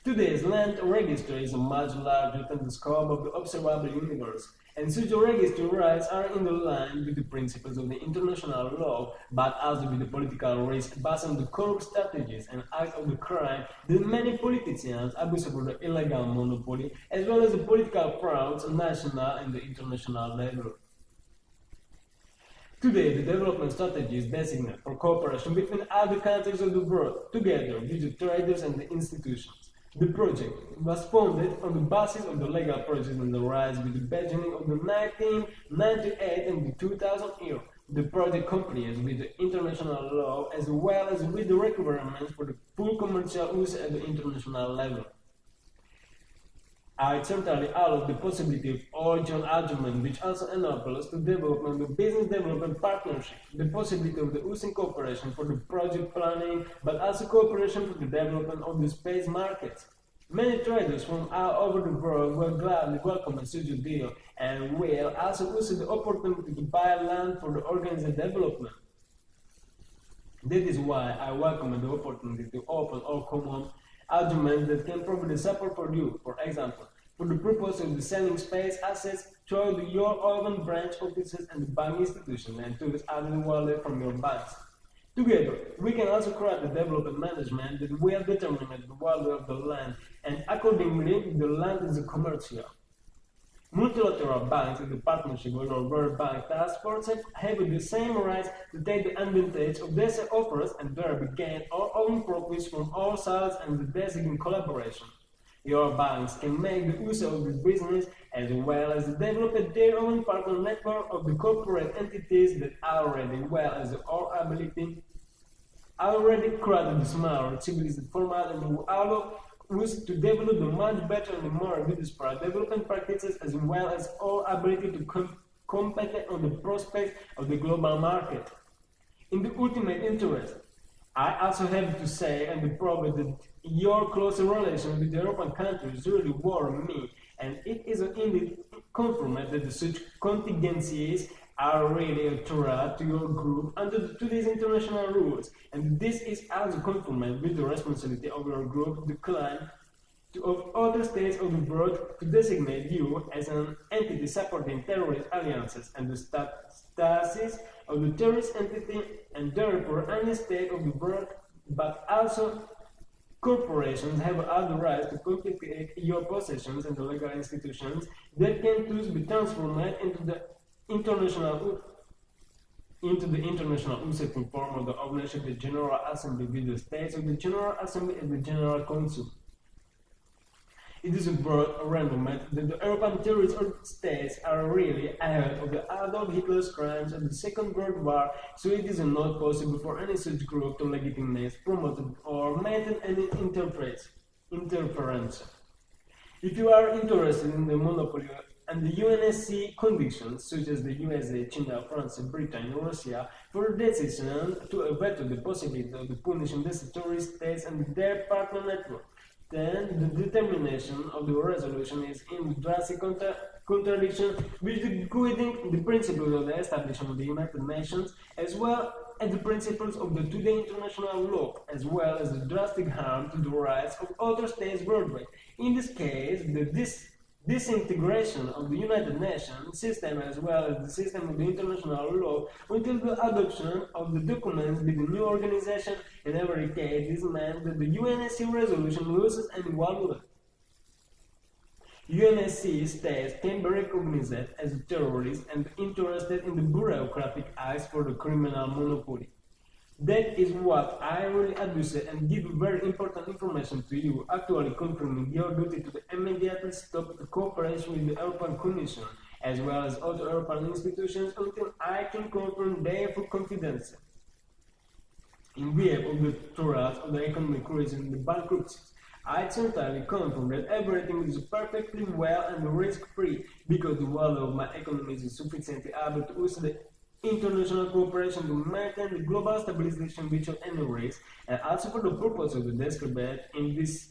Today's land register is much larger than the scope of the observable universe, and such register rights are in the line with the principles of the international law, but also with the political risk based on the corrupt strategies and acts of the crime that many politicians abuse for the illegal monopoly, as well as the political frauds on national and the international level. Today, the development strategy is designated for cooperation between other countries of the world, together with the traders and the institutions. The project was founded on the basis of the legal process and the rise with the beginning of the 1998 and the 2000 year. The project complies with the international law as well as with the requirements for the full commercial use at the international level. I certainly allow the possibility of all joint argument, which also enables the development of business development partnership, the possibility of the using cooperation for the project planning, but also cooperation for the development of the space markets. Many traders from all over the world will gladly welcome such a deal and will also use the opportunity to buy land for the organized development. That is why I welcome the opportunity to open all common arguments that can provide support for you, for example, for the purpose of the selling space assets through your own branch offices and the bank institutions and to add the wallet from your banks. Together, we can also create a development management that will determine the value of the land, and accordingly, the land is commercial. Multilateral banks in the partnership with our World Bank task forces have the same rights to take the advantage of these offers and thereby gain our own profits from all sides and the basic collaboration. Your banks can make the use of this business as well as develop their own partner network of the corporate entities that already, well as our ability, already created the smaller civilized format and will allow us to develop the much better and more widespread development practices as well as our ability to compete on the prospects of the global market. In the ultimate interest, I also have to say and prove that your closer relations with the European countries really worry me, and it is indeed confirmed that such contingencies are really a threat to your group under today's international rules, and this is also confirmed with the responsibility of your group to decline of other states of the world to designate you as an entity supporting terrorist alliances and the status of the terrorist entity, and therefore any state of the world, but also corporations have other rights to confiscate your possessions and the legal institutions that can thus be transformed into the international useful form of the ownership of the General Assembly with the states of the General Assembly and the General Council. It is worth remembering that the European terrorist states are really ahead of the Adolf Hitler's crimes of the Second World War, so it is not possible for any such group to legitimize, promote, or maintain any interference. If you are interested in the monopoly and the UNSC conditions, such as the USA, China, France, Britain, and Russia, for a decision to veto the possibility of punishing these terrorist states and their partner network, then the determination of the resolution is in drastic contradiction with the guiding the principles of the establishment of the United Nations, as well as the principles of the today international law, as well as the drastic harm to the rights of other states worldwide. In this case, the disintegration of the United Nations system as well as the system of the international law until the adoption of the documents by the new organization. In every case, this meant that the UNSC resolution loses any value. UNSC states can be recognized as terrorists and interested in the bureaucratic acts for the criminal monopoly. That is what I really advise and give very important information to you, actually confirming your duty to immediately stop the cooperation with the European Commission, as well as other European institutions, until I can confirm their full confidence. In view of the threat of the economic crisis and the bankruptcies, I certainly confirm that everything is perfectly well and risk-free, because the value of my economy is sufficiently able to use the international cooperation to maintain the global stabilization without any risk, and also for the purpose of the described in this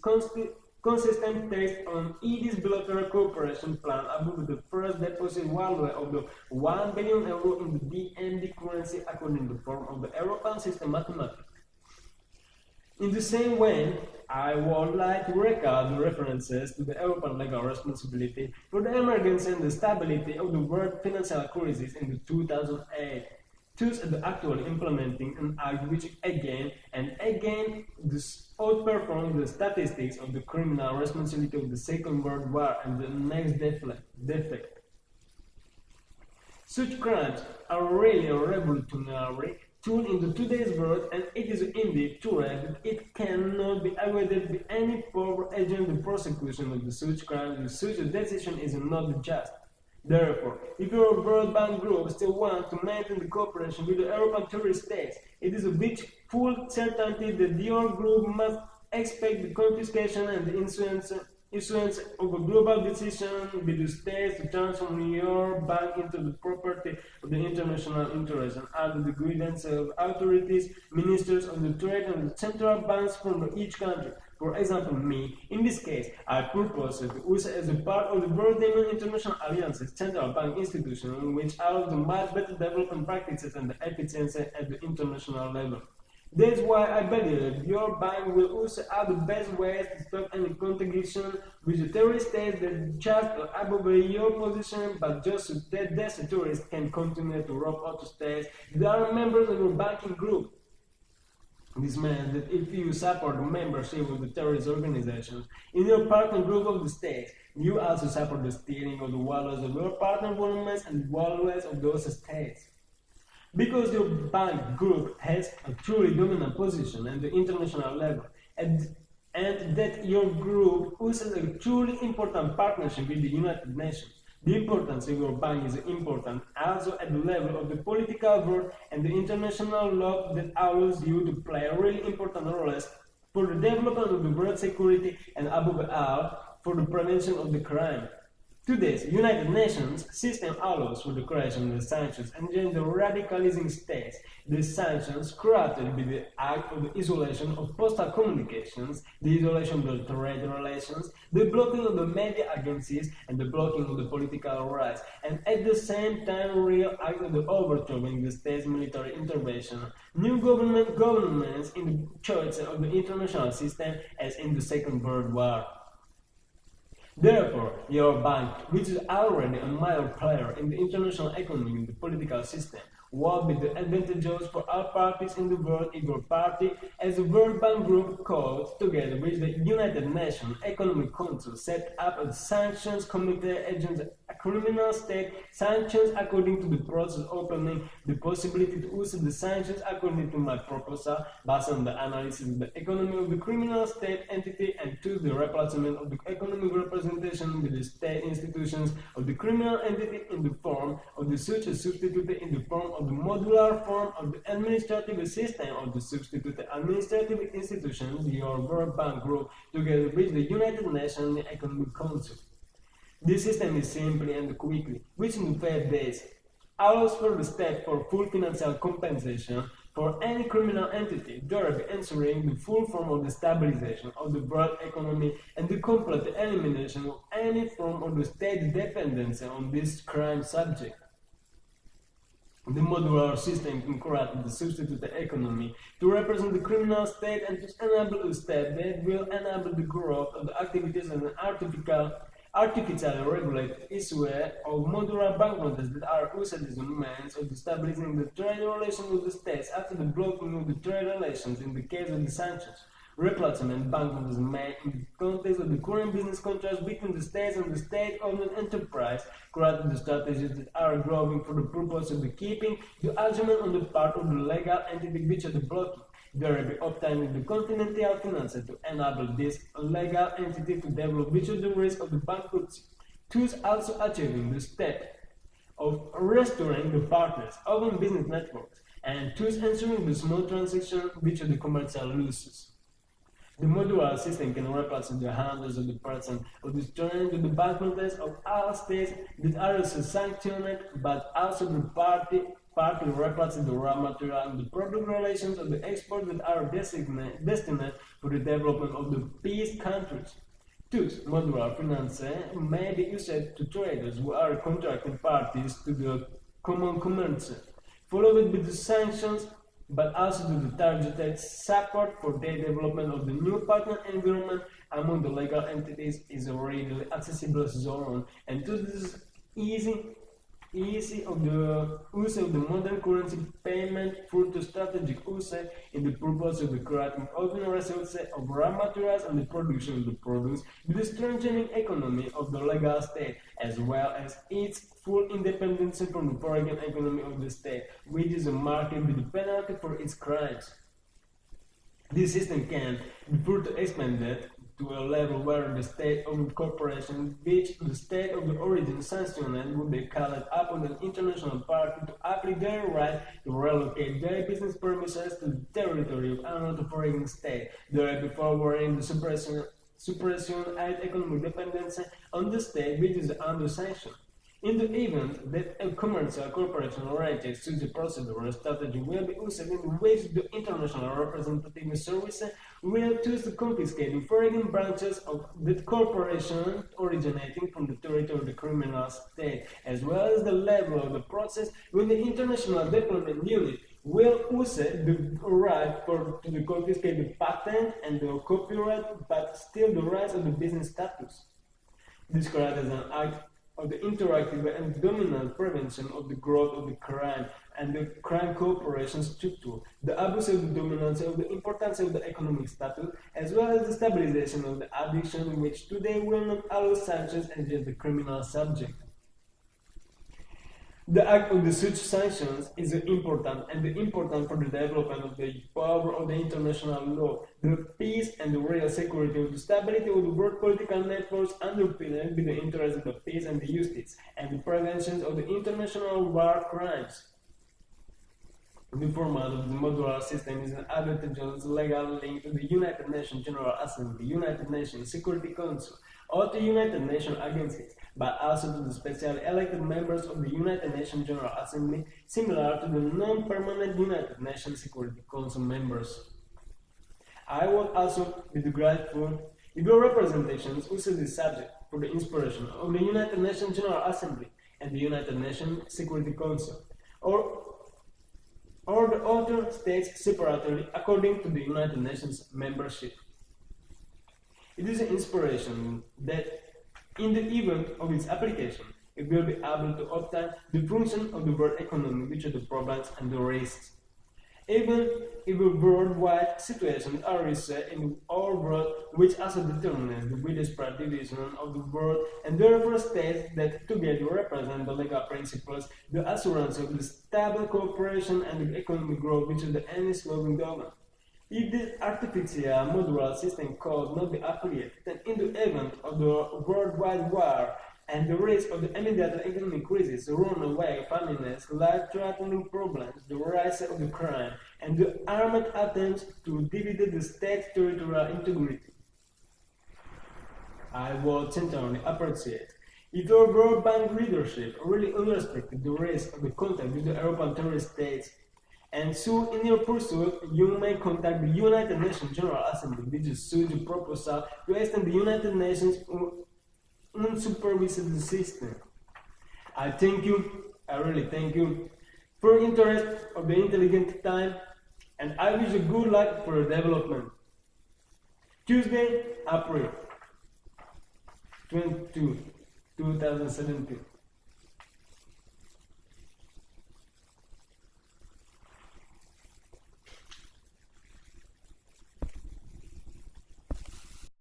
consistent text on ED's bilateral cooperation plan above the first deposit value of the €1 billion in the BND currency according to the form of the European system mathematics. In the same way, I would like to recall the references to the European legal responsibility for the emergence and the stability of the world financial crisis in 2008, thus actually implementing an act which again and again outperformed the statistics of the criminal responsibility of the Second World War and the next defect. Such crimes are really a revolutionary tool in today's world, and it is indeed true that it cannot be avoided by any power agent. The prosecution of such crimes with such a decision is not just. Therefore, if your World Bank group still wants to maintain the cooperation with the European terrorist states, it is with full certainty that your group must expect the confiscation and the issuance issuance of a global decision by the states to transform your bank into the property of the international interest and under the guidance of authorities, ministers of the trade and the central banks from each country. For example, me, in this case, I propose to use as a part of the World International Alliance's central bank institution, which allows the much better development practices and the efficiency at the international level. That's why I believe your bank will also have the best ways to stop any contagion with the terrorist states that just above your position, but just so that these terrorists can continue to rob other states that are members of your banking group. This means that if you support the membership of the terrorist organizations in your partner group of the states, you also support the steering of the wallets of your partner governments and the wallets of those states. Because your bank group has a truly dominant position at the international level, and that your group uses a truly important partnership with the United Nations, the importance of your bank is important also at the level of the political world and the international law that allows you to play a really important role for the development of the world security and above all for the prevention of the crime. Today's United Nations system allows for the creation of the sanctions and the radicalizing states. The sanctions created by the act of the isolation of postal communications, the isolation of the trade relations, the blocking of the media agencies, and the blocking of the political rights, and at the same time real act of the overthrowing the state's military intervention. New governments in the choice of the international system as in the Second World War. Therefore, your bank, which is already a major player in the international economy and the political system, will be the advantageous for all parties in the world if your party, as the World Bank Group calls, together with the United Nations Economic Council, set up a sanctions committee against a criminal state, sanctions according to the process opening the possibility to use the sanctions according to my proposal, based on the analysis of the economy of the criminal state entity and to the replacement of the economic representation with the state institutions of the criminal entity in the form of the such a substitute in the form of the modular form of the administrative system of the substitute administrative institutions, your World Bank Group, together with the United Nations Economic Council. This system is simply and quickly, which in 5 days allows for the state for full financial compensation for any criminal entity, thereby ensuring the full form of the stabilization of the world economy and the complete elimination of any form of the state dependency on this crime subject. The modular system can create the substitute economy to represent the criminal state and to enable a state that will enable the growth of the activities and an artificially regulated issue of modular banknotes that are used as a means of stabilizing the trade relations with the states after the blocking of the trade relations in the case of the sanctions. Replacement banknotes made in the context of the current business contracts between the states and the state-owned enterprise created the strategies that are growing for the purpose of the keeping the argument on the part of the legal entity which are the blocking, thereby obtaining the continental finances to enable this legal entity to develop which of the risk of the bankruptcy, thus also achieving the step of restoring the partners, open business networks, and thus ensuring the small transaction which are the commercial losses. The modular system can replace the hundreds of the percent of the strength of the banknotes of all states that are also sanctioned, but also the party replaces the raw material and the product relations of the export that are destined for the development of the peace countries. Thus, modular finance may be used to traders who are contracting parties to the common commerce, followed by the sanctions, but also to the targeted support for the development of the new partner environment among the legal entities is a readily accessible zone, and to this easy of the use of the modern currency payment through the strategic use in the purpose of the creating open resources of raw materials and the production of the products, with the strengthening economy of the legal state, as well as its full independence from the foreign economy of the state, which is a market with the penalty for its crimes. This system can be further expanded to a level where the state-owned corporation, which the state of the origin sanctioned, would be called upon an international party to apply their right to relocate their business premises to the territory of another foreign state, thereby forwarding the suppression and economic dependence on the state which is under sanction. In the event that a commercial corporation rejects such a procedure or strategy will be used in which the international representative service will choose to confiscate foreign branches of the corporation originating from the territory of the criminal state, as well as the level of the process when the international deployment unit will use the right to confiscate the patent and the copyright, but still the rights of the business status. Described as an act of the interactive and dominant prevention of the growth of the crime and the crime cooperation structure, the abuse of the dominance of the importance of the economic status, as well as the stabilization of the addiction, which today will not allow sanctions against the criminal subject. The act of the such sanctions is important for the development of the power of the international law, the peace and the real security of the stability of the world political networks underpinned by the interests of the peace and the justice, and the prevention of the international war crimes. The format of the modular system is an advantageous legal link to the United Nations General Assembly, United Nations Security Council, or to United Nations agencies, but also to the specially elected members of the United Nations General Assembly, similar to the non-permanent United Nations Security Council members. I would also be grateful if your representations use this subject for the inspiration of the United Nations General Assembly and the United Nations Security Council, or the other states separately according to the United Nations membership. It is an inspiration that, in the event of its application, it will be able to obtain the function of the world economy, which are the problems and the risks. Even if a worldwide situation arises in our world, which also determines the widespread division of the world, and therefore states that together represent the legal principles, the assurance of the stable cooperation and the economic growth which is the end slowing down. If this artificial modular system could not be applied, then in the event of the worldwide war and the risk of the immediate economic crisis, the runaway famines, life-threatening problems, the rise of the crime, and the armed attempts to divide the state's territorial integrity, I would sincerely appreciate if your World Bank leadership really understood the risk of the contact with the European terrorist states. And so, in your pursuit, you may contact the United Nations General Assembly, which is the proposal to extend the United Nations unsupervised system. I thank you, I really thank you, for your interest of the intelligent time, and I wish you good luck for your development. Tuesday, April 22, 2017.